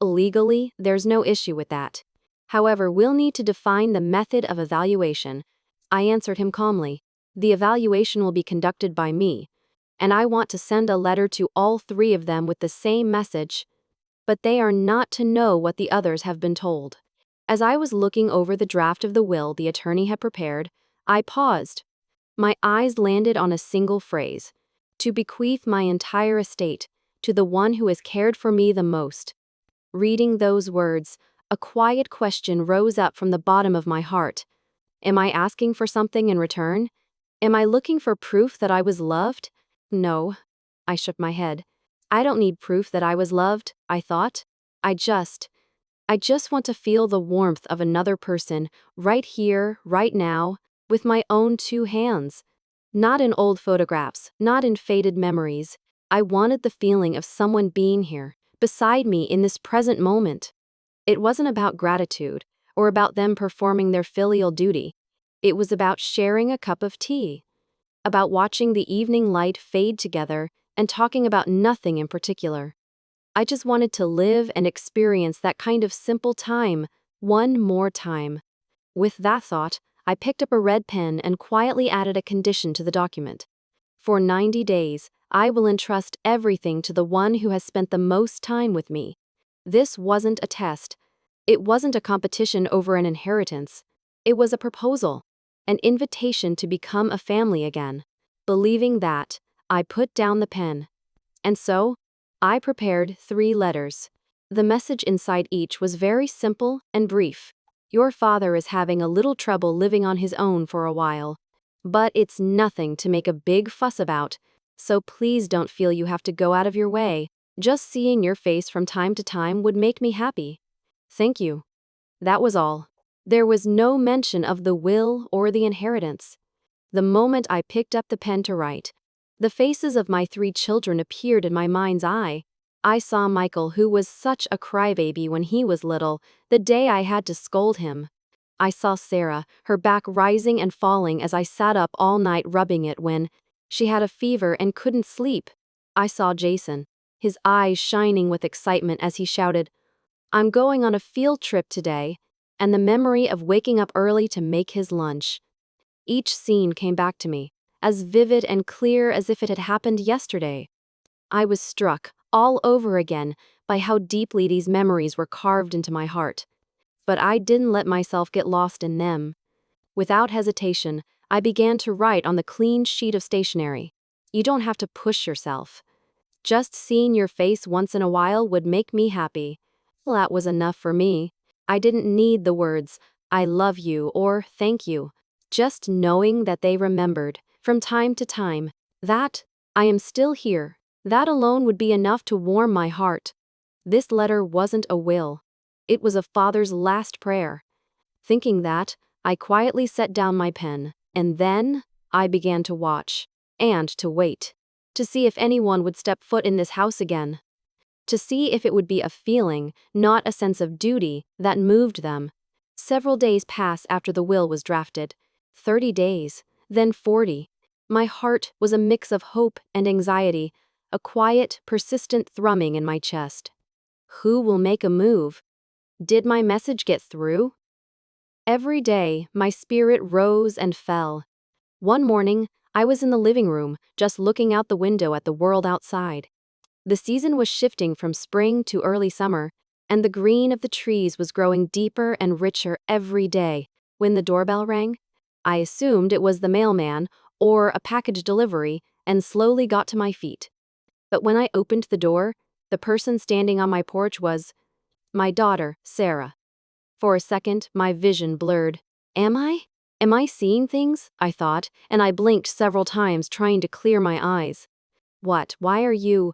Legally, there's no issue with that. However, we'll need to define the method of evaluation. I answered him calmly. The evaluation will be conducted by me, and I want to send a letter to all 3 of them with the same message, but they are not to know what the others have been told. As I was looking over the draft of the will the attorney had prepared, I paused. My eyes landed on a single phrase: to bequeath my entire estate to the one who has cared for me the most. Reading those words, a quiet question rose up from the bottom of my heart. Am I asking for something in return? Am I looking for proof that I was loved? No. I shook my head. I don't need proof that I was loved, I thought. I just want to feel the warmth of another person, right here, right now, with my own 2 hands. Not in old photographs, not in faded memories. I wanted the feeling of someone being here, beside me in this present moment. It wasn't about gratitude, or about them performing their filial duty. It was about sharing a cup of tea, about watching the evening light fade together and talking about nothing in particular. I just wanted to live and experience that kind of simple time, one more time. With that thought, I picked up a red pen and quietly added a condition to the document. For 90 days, I will entrust everything to the one who has spent the most time with me. This wasn't a test. It wasn't a competition over an inheritance. It was a proposal, an invitation to become a family again. Believing that, I put down the pen. And so, I prepared 3 letters. The message inside each was very simple and brief. Your father is having a little trouble living on his own for a while. But it's nothing to make a big fuss about, so please don't feel you have to go out of your way. Just seeing your face from time to time would make me happy. Thank you. That was all. There was no mention of the will or the inheritance. The moment I picked up the pen to write, the faces of my 3 children appeared in my mind's eye. I saw Michael, who was such a crybaby when he was little, the day I had to scold him. I saw Sarah, her back rising and falling as I sat up all night rubbing it when she had a fever and couldn't sleep. I saw Jason, his eyes shining with excitement as he shouted, "I'm going on a field trip today," and the memory of waking up early to make his lunch. Each scene came back to me, as vivid and clear as if it had happened yesterday. I was struck, all over again, by how deeply these memories were carved into my heart. But I didn't let myself get lost in them. Without hesitation, I began to write on the clean sheet of stationery. You don't have to push yourself. Just seeing your face once in a while would make me happy. Well, that was enough for me. I didn't need the words, "I love you" or "thank you." Just knowing that they remembered, from time to time, that I am still here, that alone would be enough to warm my heart. This letter wasn't a will. It was a father's last prayer. Thinking that, I quietly set down my pen, and then I began to watch, and to wait, to see if anyone would step foot in this house again. To see if it would be a feeling, not a sense of duty, that moved them. Several days passed after the will was drafted. 30 days, then 40. My heart was a mix of hope and anxiety, a quiet, persistent thrumming in my chest. Who will make a move? Did my message get through? Every day, my spirit rose and fell. One morning, I was in the living room, just looking out the window at the world outside. The season was shifting from spring to early summer, and the green of the trees was growing deeper and richer every day. When the doorbell rang, I assumed it was the mailman or a package delivery and slowly got to my feet. But when I opened the door, the person standing on my porch was my daughter, Sarah. For a second, my vision blurred. Am I? Am I seeing things? I thought, and I blinked several times trying to clear my eyes. What? Why are you?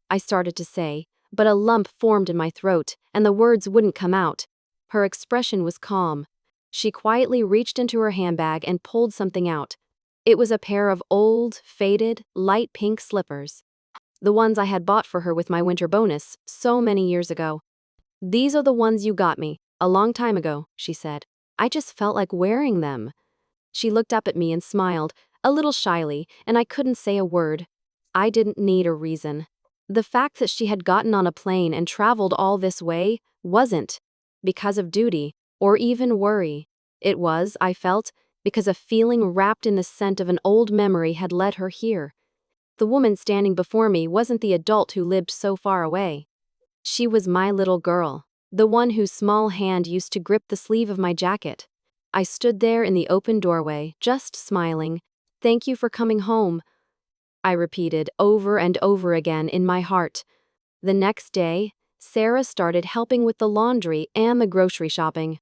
I started to say, but a lump formed in my throat, and the words wouldn't come out. Her expression was calm. She quietly reached into her handbag and pulled something out. It was a pair of old, faded, light pink slippers. The ones I had bought for her with my winter bonus so many years ago. "These are the ones you got me, a long time ago," she said. "I just felt like wearing them." She looked up at me and smiled, a little shyly, and I couldn't say a word. I didn't need a reason. The fact that she had gotten on a plane and traveled all this way wasn't because of duty or even worry. It was, I felt, because a feeling wrapped in the scent of an old memory had led her here. The woman standing before me wasn't the adult who lived so far away. She was my little girl, the one whose small hand used to grip the sleeve of my jacket. I stood there in the open doorway, just smiling. "Thank you for coming home," I repeated over and over again in my heart. The next day, Sarah started helping with the laundry and the grocery shopping.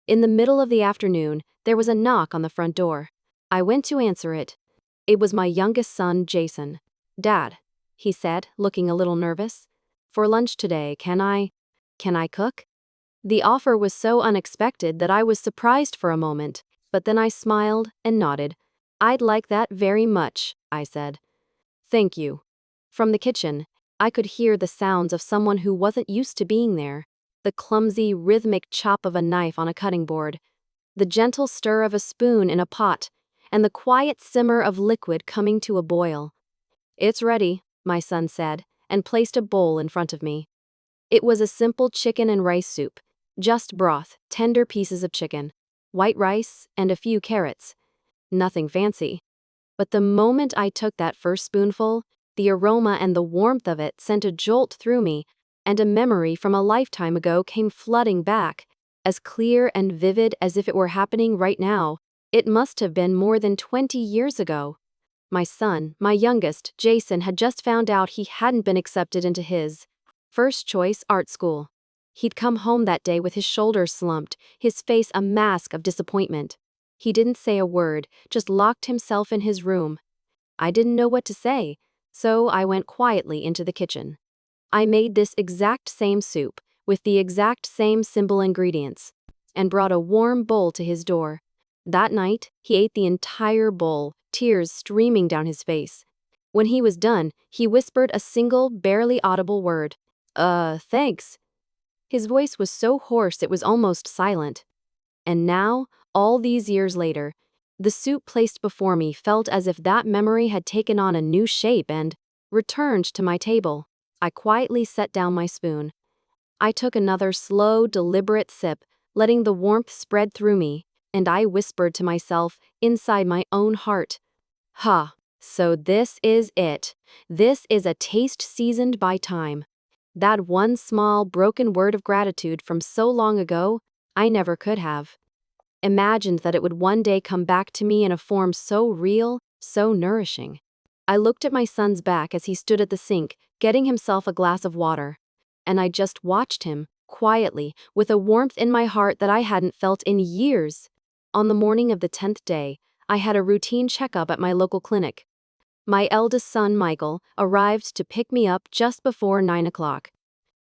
In the middle of the afternoon, there was a knock on the front door. I went to answer it. It was my youngest son, Jason. "Dad," he said, looking a little nervous. "For lunch today, can I cook?" The offer was so unexpected that I was surprised for a moment, but then I smiled and nodded. "I'd like that very much," I said. "Thank you." From the kitchen, I could hear the sounds of someone who wasn't used to being there. The clumsy, rhythmic chop of a knife on a cutting board, the gentle stir of a spoon in a pot, and the quiet simmer of liquid coming to a boil. "It's ready," my son said, and placed a bowl in front of me. It was a simple chicken and rice soup, just broth, tender pieces of chicken, white rice, and a few carrots. Nothing fancy. But the moment I took that first spoonful, the aroma and the warmth of it sent a jolt through me, and a memory from a lifetime ago came flooding back, as clear and vivid as if it were happening right now. It must have been more than 20 years ago. My son, my youngest, Jason, had just found out he hadn't been accepted into his first choice art school. He'd come home that day with his shoulders slumped, his face a mask of disappointment. He didn't say a word, just locked himself in his room. I didn't know what to say, so I went quietly into the kitchen. I made this exact same soup, with the exact same simple ingredients, and brought a warm bowl to his door. That night, he ate the entire bowl, tears streaming down his face. When he was done, he whispered a single, barely audible word. Thanks." His voice was so hoarse it was almost silent. And now, all these years later, the soup placed before me felt as if that memory had taken on a new shape and returned to my table. I quietly set down my spoon. I took another slow, deliberate sip, letting the warmth spread through me, and I whispered to myself inside my own heart, "Ha, so this is it. This is a taste seasoned by time." That one small, broken word of gratitude from so long ago, I never could have imagined that it would one day come back to me in a form so real, so nourishing. I looked at my son's back as he stood at the sink, getting himself a glass of water. And I just watched him, quietly, with a warmth in my heart that I hadn't felt in years. On the morning of the 10th day, I had a routine checkup at my local clinic. My eldest son, Michael, arrived to pick me up just before 9 o'clock.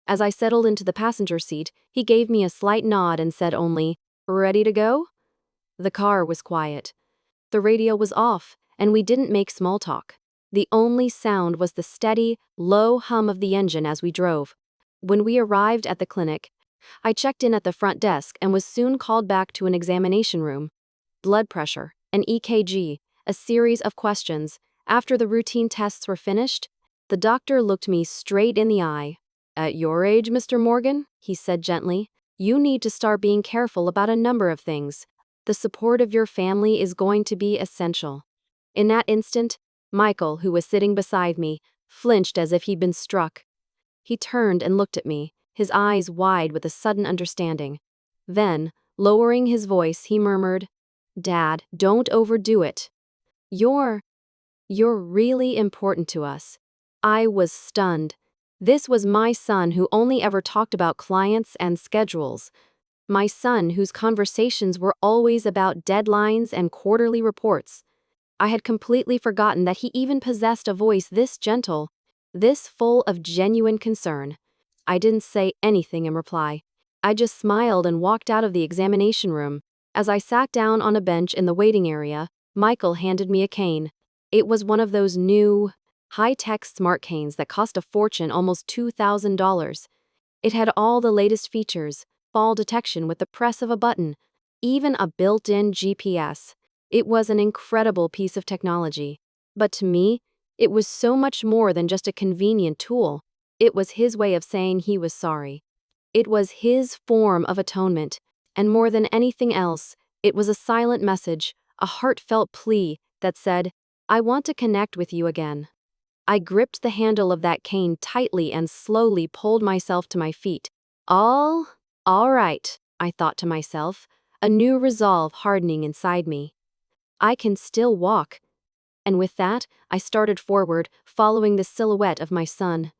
As I settled into the passenger seat, he gave me a slight nod and said only, "Ready to go?" The car was quiet. The radio was off, and we didn't make small talk. The only sound was the steady, low hum of the engine as we drove. When we arrived at the clinic, I checked in at the front desk and was soon called back to an examination room. Blood pressure, an EKG, a series of questions. After the routine tests were finished, the doctor looked me straight in the eye. "At your age, Mr. Morgan," he said gently, "you need to start being careful about a number of things. The support of your family is going to be essential." In that instant, Michael, who was sitting beside me, flinched as if he'd been struck. He turned and looked at me, his eyes wide with a sudden understanding. Then, lowering his voice, he murmured, "Dad, don't overdo it. You're really important to us." I was stunned. This was my son who only ever talked about clients and schedules. My son whose conversations were always about deadlines and quarterly reports. I had completely forgotten that he even possessed a voice this gentle, this full of genuine concern. I didn't say anything in reply. I just smiled and walked out of the examination room. As I sat down on a bench in the waiting area, Michael handed me a cane. It was one of those new, high-tech smart canes that cost a fortune, almost $2,000. It had all the latest features, fall detection with the press of a button, even a built-in GPS. It was an incredible piece of technology. But to me, it was so much more than just a convenient tool. It was his way of saying he was sorry. It was his form of atonement. And more than anything else, it was a silent message, a heartfelt plea that said, "I want to connect with you again." I gripped the handle of that cane tightly and slowly pulled myself to my feet. All right, I thought to myself, a new resolve hardening inside me. I can still walk. And with that, I started forward, following the silhouette of my son.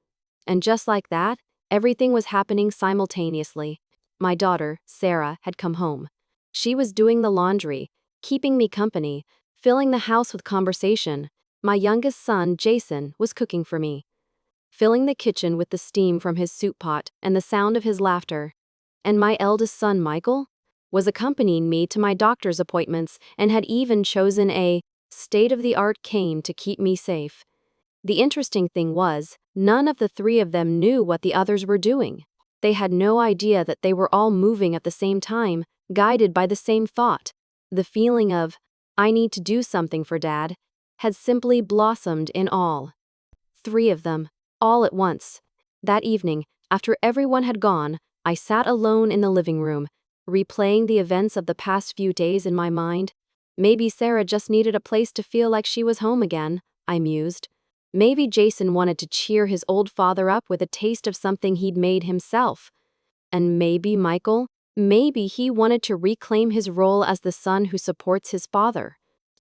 And just like that, everything was happening simultaneously. My daughter, Sarah, had come home. She was doing the laundry, keeping me company, filling the house with conversation. My youngest son, Jason, was cooking for me, filling the kitchen with the steam from his soup pot and the sound of his laughter. And my eldest son, Michael, was accompanying me to my doctor's appointments and had even chosen a state-of-the-art cane to keep me safe. The interesting thing was, none of the three of them knew what the others were doing. They had no idea that they were all moving at the same time, guided by the same thought. The feeling of, "I need to do something for Dad," had simply blossomed in all. Three of them, all at once. That evening, after everyone had gone, I sat alone in the living room, replaying the events of the past few days in my mind. Maybe Sarah just needed a place to feel like she was home again, I mused. Maybe Jason wanted to cheer his old father up with a taste of something he'd made himself. And maybe Michael, maybe he wanted to reclaim his role as the son who supports his father.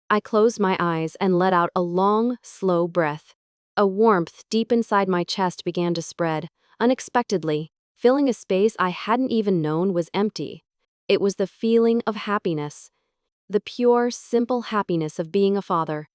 I closed my eyes and let out a long, slow breath. A warmth deep inside my chest began to spread, unexpectedly, filling a space I hadn't even known was empty. It was the feeling of happiness. The pure, simple happiness of being a father.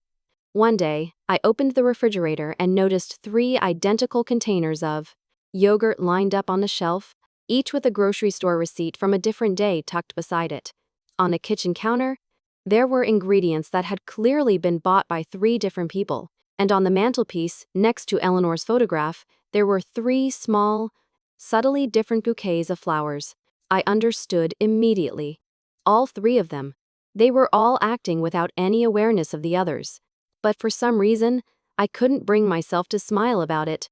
One day, I opened the refrigerator and noticed 3 identical containers of yogurt lined up on the shelf, each with a grocery store receipt from a different day tucked beside it. On the kitchen counter, there were ingredients that had clearly been bought by 3 different people, and on the mantelpiece, next to Eleanor's photograph, there were 3 small, subtly different bouquets of flowers. I understood immediately. All 3 of them. They were all acting without any awareness of the others. But for some reason, I couldn't bring myself to smile about it.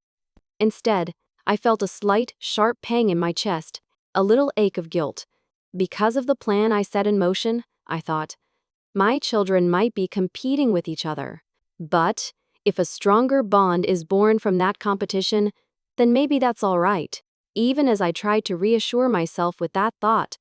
Instead, I felt a slight, sharp pang in my chest, a little ache of guilt. Because of the plan I set in motion, I thought, my children might be competing with each other. But if a stronger bond is born from that competition, then maybe that's all right. Even as I tried to reassure myself with that thought,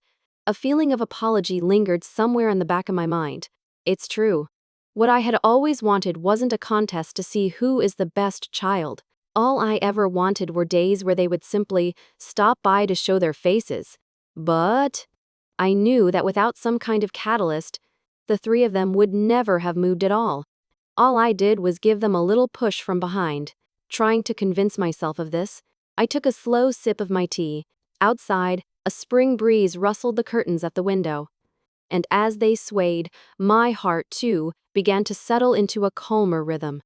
a feeling of apology lingered somewhere in the back of my mind. It's true. What I had always wanted wasn't a contest to see who is the best child. All I ever wanted were days where they would simply stop by to show their faces. But I knew that without some kind of catalyst, the 3 of them would never have moved at all. All I did was give them a little push from behind. Trying to convince myself of this, I took a slow sip of my tea. Outside, a spring breeze rustled the curtains at the window. And as they swayed, my heart, too, began to settle into a calmer rhythm.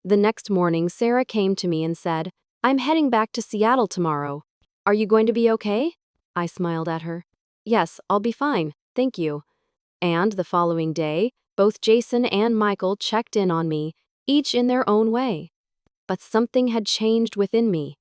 The next morning, Sarah came to me and said, "I'm heading back to Seattle tomorrow. Are you going to be okay?" I smiled at her. "Yes, I'll be fine, thank you." And the following day, both Jason and Michael checked in on me, each in their own way. But something had changed within me.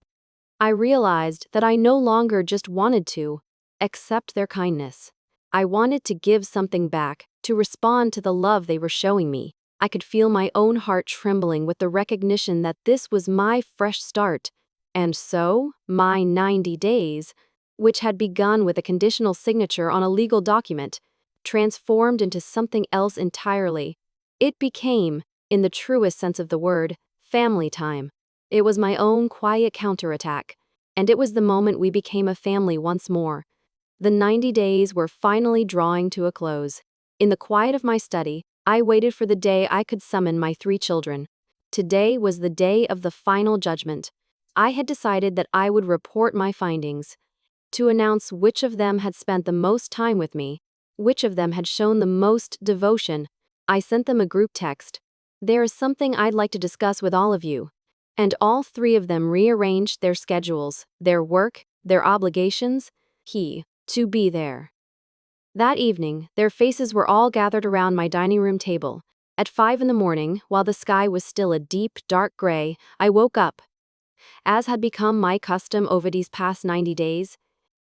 I realized that I no longer just wanted to accept their kindness. I wanted to give something back, to respond to the love they were showing me. I could feel my own heart trembling with the recognition that this was my fresh start. And so, my 90 days, which had begun with a conditional signature on a legal document, transformed into something else entirely. It became, in the truest sense of the word, family time. It was my own quiet counterattack, and it was the moment we became a family once more. The 90 days were finally drawing to a close. In the quiet of my study, I waited for the day I could summon my 3 children. Today was the day of the final judgment. I had decided that I would report my findings, to announce which of them had spent the most time with me, which of them had shown the most devotion. I sent them a group text. "There is something I'd like to discuss with all of you." And all 3 of them rearranged their schedules, their work, their obligations, to be there. That evening, their faces were all gathered around my dining room table. At 5 in the morning, while the sky was still a deep, dark gray, I woke up. As had become my custom over these past 90 days,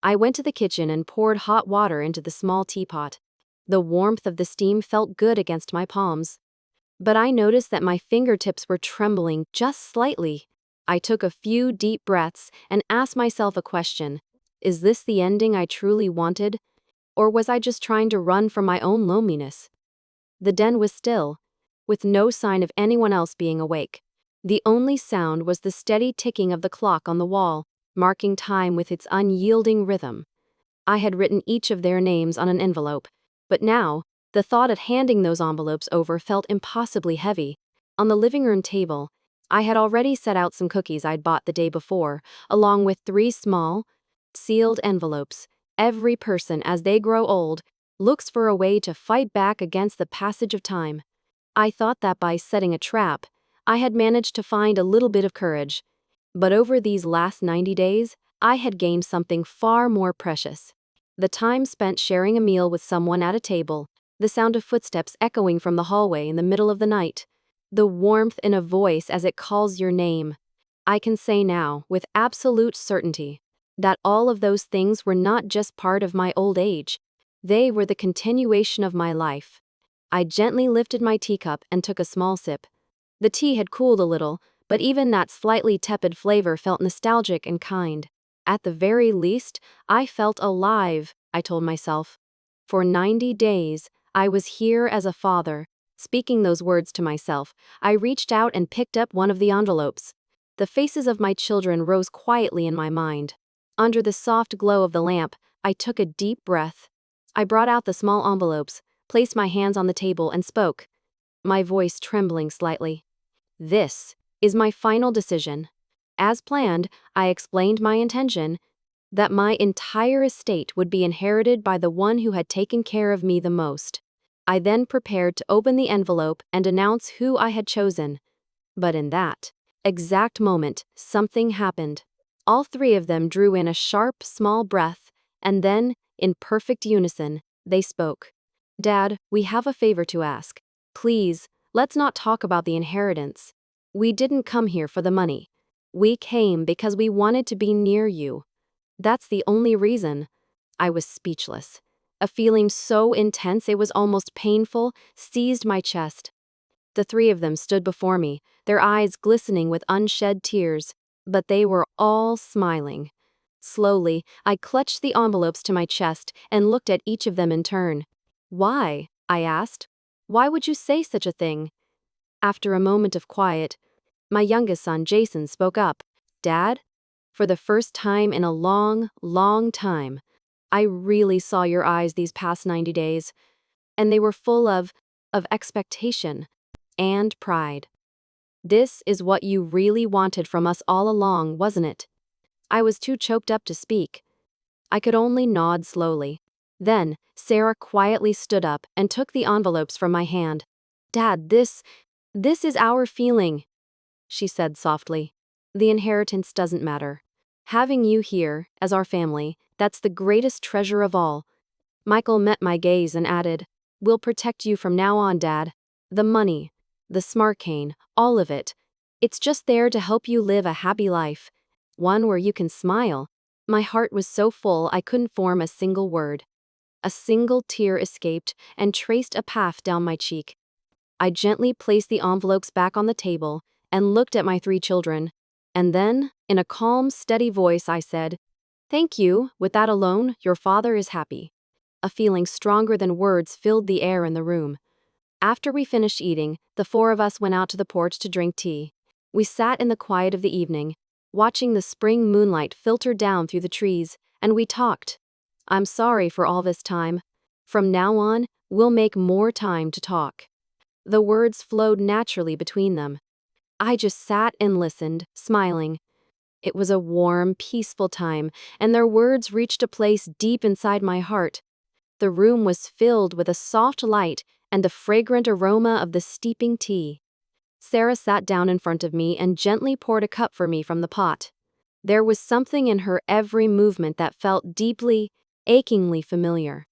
I went to the kitchen and poured hot water into the small teapot. The warmth of the steam felt good against my palms. But I noticed that my fingertips were trembling just slightly. I took a few deep breaths and asked myself a question. Is this the ending I truly wanted? Or was I just trying to run from my own loneliness? The den was still, with no sign of anyone else being awake. The only sound was the steady ticking of the clock on the wall, marking time with its unyielding rhythm. I had written each of their names on an envelope, but now, the thought of handing those envelopes over felt impossibly heavy. On the living room table, I had already set out some cookies I'd bought the day before, along with 3 small, sealed envelopes. Every person, as they grow old, looks for a way to fight back against the passage of time. I thought that by setting a trap, I had managed to find a little bit of courage. But over these last 90 days, I had gained something far more precious. The time spent sharing a meal with someone at a table, the sound of footsteps echoing from the hallway in the middle of the night, the warmth in a voice as it calls your name. I can say now, with absolute certainty, that all of those things were not just part of my old age. They were the continuation of my life. I gently lifted my teacup and took a small sip. The tea had cooled a little, but even that slightly tepid flavor felt nostalgic and kind. At the very least, I felt alive, I told myself. For 90 days, I was here as a father. Speaking those words to myself, I reached out and picked up one of the envelopes. The faces of my children rose quietly in my mind. Under the soft glow of the lamp, I took a deep breath. I brought out the small envelopes, placed my hands on the table, and spoke, my voice trembling slightly. This is my final decision. As planned, I explained my intention that my entire estate would be inherited by the one who had taken care of me the most. I then prepared to open the envelope and announce who I had chosen. But in that exact moment, something happened. All three of them drew in a sharp, small breath, and then, in perfect unison, they spoke. Dad, we have a favor to ask. Please, let's not talk about the inheritance. We didn't come here for the money. We came because we wanted to be near you. That's the only reason. I was speechless. A feeling so intense it was almost painful seized my chest. The three of them stood before me, their eyes glistening with unshed tears, but they were all smiling. Slowly, I clutched the envelopes to my chest and looked at each of them in turn. Why? I asked. Why would you say such a thing? After a moment of quiet, my youngest son, Jason, spoke up. Dad, for the first time in a long, long time, I really saw your eyes these past 90 days, and they were full of expectation and pride. This is what you really wanted from us all along, wasn't it? I was too choked up to speak. I could only nod slowly. Then, Sarah quietly stood up and took the envelopes from my hand. Dad, this is our feeling, she said softly. The inheritance doesn't matter. Having you here, as our family, that's the greatest treasure of all. Michael met my gaze and added, we'll protect you from now on, Dad. The money, the smart cane, all of it. It's just there to help you live a happy life. One where you can smile. My heart was so full I couldn't form a single word. A single tear escaped and traced a path down my cheek. I gently placed the envelopes back on the table and looked at my three children. And then, in a calm, steady voice, I said, thank you, with that alone, your father is happy. A feeling stronger than words filled the air in the room. After we finished eating, the four of us went out to the porch to drink tea. We sat in the quiet of the evening, watching the spring moonlight filter down through the trees, and we talked. I'm sorry for all this time. From now on, we'll make more time to talk. The words flowed naturally between them. I just sat and listened, smiling. It was a warm, peaceful time, and their words reached a place deep inside my heart. The room was filled with a soft light and the fragrant aroma of the steeping tea. Sarah sat down in front of me and gently poured a cup for me from the pot. There was something in her every movement that felt deeply, achingly familiar.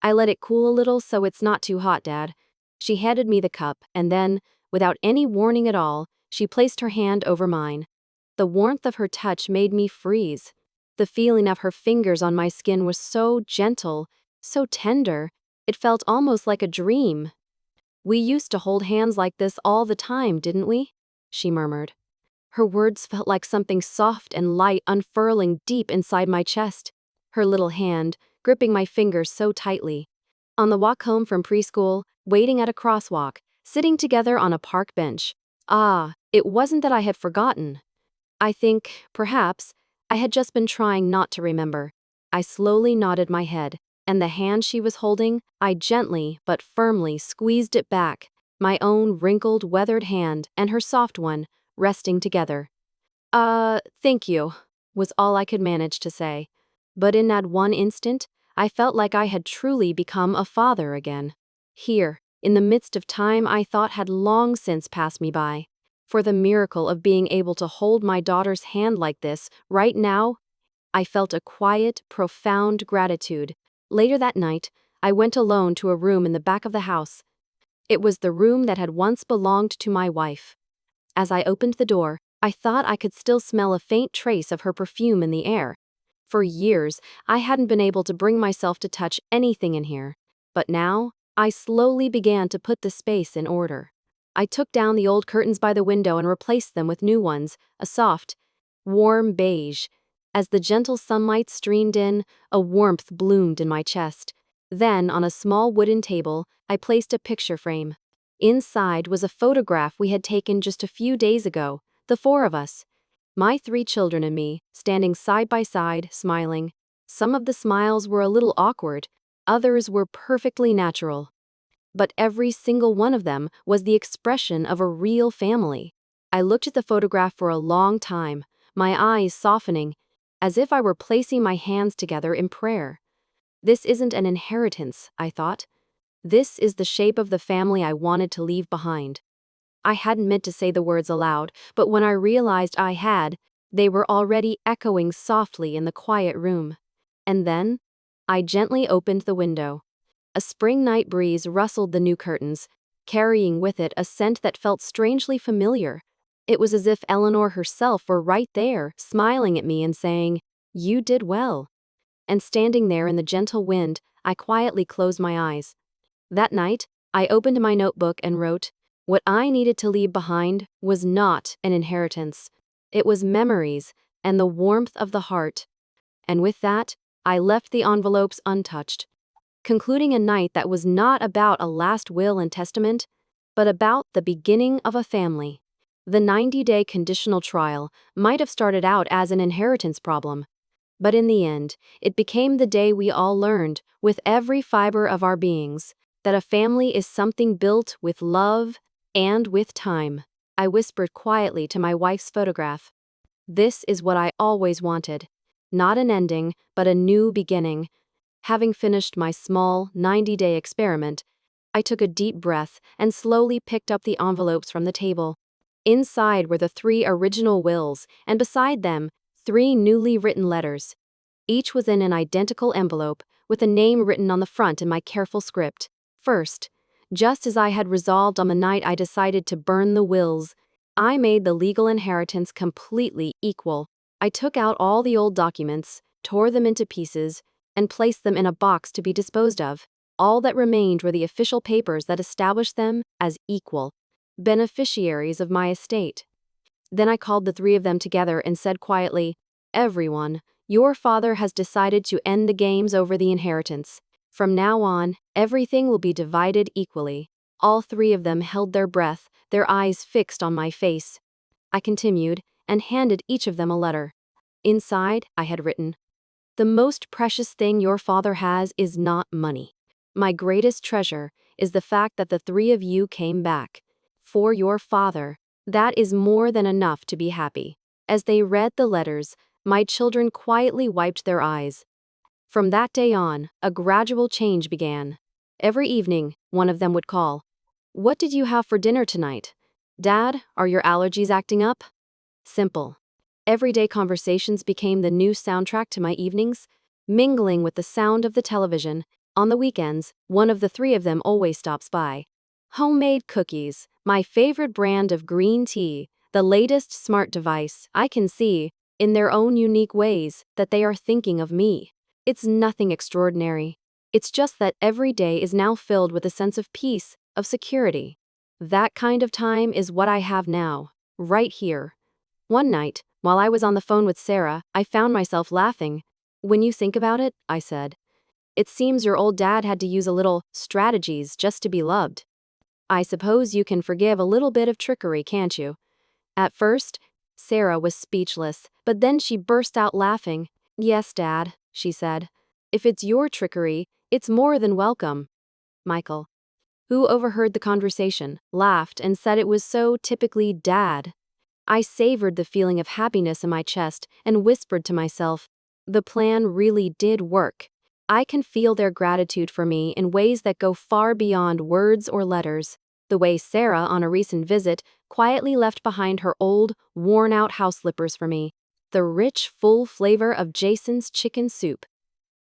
I let it cool a little so it's not too hot, Dad. She handed me the cup, and then, without any warning at all, she placed her hand over mine. The warmth of her touch made me freeze. The feeling of her fingers on my skin was so gentle, so tender, it felt almost like a dream. We used to hold hands like this all the time, didn't we? She murmured. Her words felt like something soft and light unfurling deep inside my chest, her little hand gripping my fingers so tightly. On the walk home from preschool, waiting at a crosswalk, sitting together on a park bench. It wasn't that I had forgotten. I think, perhaps, I had just been trying not to remember. I slowly nodded my head, and the hand she was holding, I gently but firmly squeezed it back, my own wrinkled, weathered hand and her soft one, resting together. Thank you, was all I could manage to say. But in that one instant, I felt like I had truly become a father again. Here, in the midst of time I thought had long since passed me by. For the miracle of being able to hold my daughter's hand like this, right now, I felt a quiet, profound gratitude. Later that night, I went alone to a room in the back of the house. It was the room that had once belonged to my wife. As I opened the door, I thought I could still smell a faint trace of her perfume in the air. For years, I hadn't been able to bring myself to touch anything in here. But now, I slowly began to put the space in order. I took down the old curtains by the window and replaced them with new ones, a soft, warm beige. As the gentle sunlight streamed in, a warmth bloomed in my chest. Then, on a small wooden table, I placed a picture frame. Inside was a photograph we had taken just a few days ago, the four of us. My 3 children and me, standing side by side, smiling. Some of the smiles were a little awkward, others were perfectly natural. But every single one of them was the expression of a real family. I looked at the photograph for a long time, my eyes softening, as if I were placing my hands together in prayer. This isn't an inheritance, I thought. This is the shape of the family I wanted to leave behind. I hadn't meant to say the words aloud, but when I realized I had, they were already echoing softly in the quiet room. And then, I gently opened the window. A spring night breeze rustled the new curtains, carrying with it a scent that felt strangely familiar. It was as if Eleanor herself were right there, smiling at me and saying, "You did well." And standing there in the gentle wind, I quietly closed my eyes. That night, I opened my notebook and wrote, what I needed to leave behind was not an inheritance. It was memories and the warmth of the heart. And with that, I left the envelopes untouched, concluding a night that was not about a last will and testament, but about the beginning of a family. The 90-day conditional trial might have started out as an inheritance problem, but in the end, it became the day we all learned, with every fiber of our beings, that a family is something built with love and with time. I whispered quietly to my wife's photograph. This is what I always wanted. Not an ending, but a new beginning. Having finished my small, 90-day experiment, I took a deep breath and slowly picked up the envelopes from the table. Inside were the 3 original wills, and beside them, 3 newly written letters. Each was in an identical envelope, with a name written on the front in my careful script. First, just as I had resolved on the night I decided to burn the wills, I made the legal inheritance completely equal. I took out all the old documents, tore them into pieces, and placed them in a box to be disposed of. All that remained were the official papers that established them as equal beneficiaries of my estate. Then I called the 3 of them together and said quietly, "Everyone, your father has decided to end the games over the inheritance. From now on, everything will be divided equally." All 3 of them held their breath, their eyes fixed on my face. I continued, and handed each of them a letter. Inside, I had written, "The most precious thing your father has is not money. My greatest treasure is the fact that the 3 of you came back. For your father, that is more than enough to be happy." As they read the letters, my children quietly wiped their eyes. From that day on, a gradual change began. Every evening, one of them would call, "What did you have for dinner tonight? Dad, are your allergies acting up?" Simple. Everyday conversations became the new soundtrack to my evenings, mingling with the sound of the television. On the weekends, one of the 3 of them always stops by. Homemade cookies, my favorite brand of green tea, the latest smart device. I can see, in their own unique ways, that they are thinking of me. It's nothing extraordinary. It's just that every day is now filled with a sense of peace, of security. That kind of time is what I have now, right here. One night, while I was on the phone with Sarah, I found myself laughing. "When you think about it," I said, "it seems your old dad had to use a little strategies just to be loved. I suppose you can forgive a little bit of trickery, can't you?" At first, Sarah was speechless, but then she burst out laughing. "Yes, Dad," she said. "If it's your trickery, it's more than welcome." Michael, who overheard the conversation, laughed and said it was so typically Dad. I savored the feeling of happiness in my chest and whispered to myself, the plan really did work. I can feel their gratitude for me in ways that go far beyond words or letters. The way Sarah, on a recent visit, quietly left behind her old, worn-out house slippers for me. The rich, full flavor of Jason's chicken soup.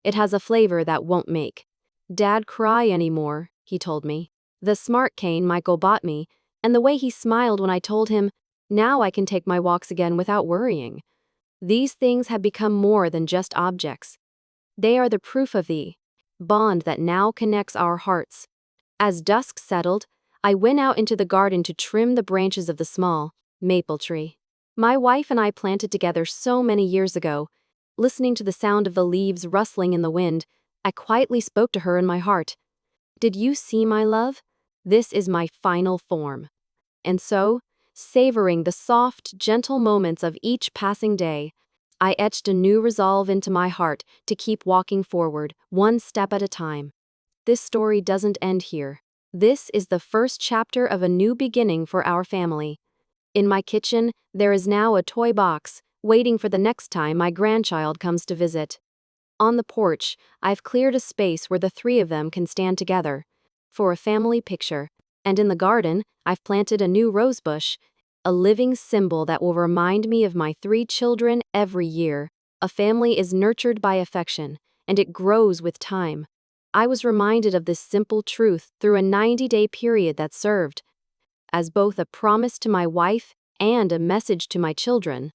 "It has a flavor that won't make Dad cry anymore," he told me. The smart cane Michael bought me, and the way he smiled when I told him, "Now I can take my walks again without worrying." These things have become more than just objects. They are the proof of the bond that now connects our hearts. As dusk settled, I went out into the garden to trim the branches of the small maple tree my wife and I planted together so many years ago. Listening to the sound of the leaves rustling in the wind, I quietly spoke to her in my heart. "Did you see, my love? This is my final form." And so, savoring the soft, gentle moments of each passing day. I etched a new resolve into my heart to keep walking forward, one step at a time. This story doesn't end here. This is the first chapter of a new beginning for our family. In my kitchen, there is now a toy box, waiting for the next time my grandchild comes to visit. On the porch, I've cleared a space where the three of them can stand together for a family picture. And in the garden, I've planted a new rosebush, a living symbol that will remind me of my three children every year. A family is nurtured by affection, and it grows with time. I was reminded of this simple truth through a 90-day period that served as both a promise to my wife and a message to my children.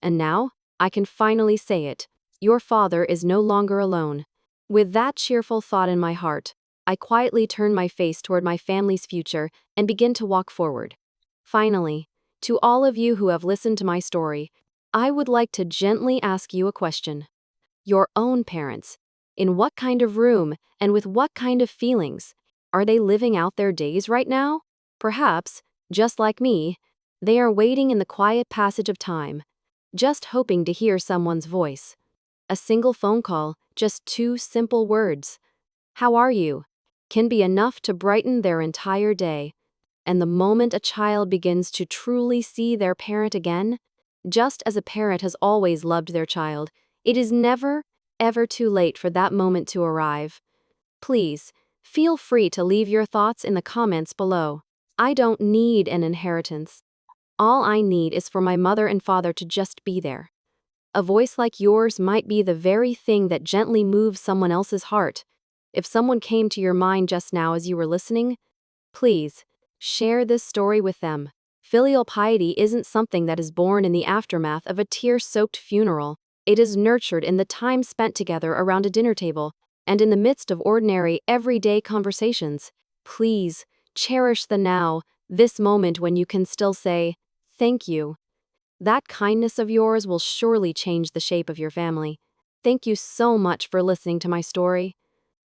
And now, I can finally say it. Your father is no longer alone. With that cheerful thought in my heart, I quietly turn my face toward my family's future and begin to walk forward. Finally, to all of you who have listened to my story, I would like to gently ask you a question. Your own parents. In what kind of room and with what kind of feelings? Are they living out their days right now? Perhaps, just like me, they are waiting in the quiet passage of time, just hoping to hear someone's voice. A single phone call, just two simple words. How are you? Can be enough to brighten their entire day. And the moment a child begins to truly see their parent again, just as a parent has always loved their child, it is never, ever too late for that moment to arrive. Please, feel free to leave your thoughts in the comments below. I don't need an inheritance. All I need is for my mother and father to just be there. A voice like yours might be the very thing that gently moves someone else's heart. If someone came to your mind just now as you were listening, please, share this story with them. Filial piety isn't something that is born in the aftermath of a tear-soaked funeral. It is nurtured in the time spent together around a dinner table, and in the midst of ordinary, everyday conversations. Please, cherish the now, this moment when you can still say, thank you. That kindness of yours will surely change the shape of your family. Thank you so much for listening to my story.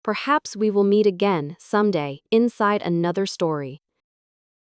Perhaps we will meet again someday inside another story.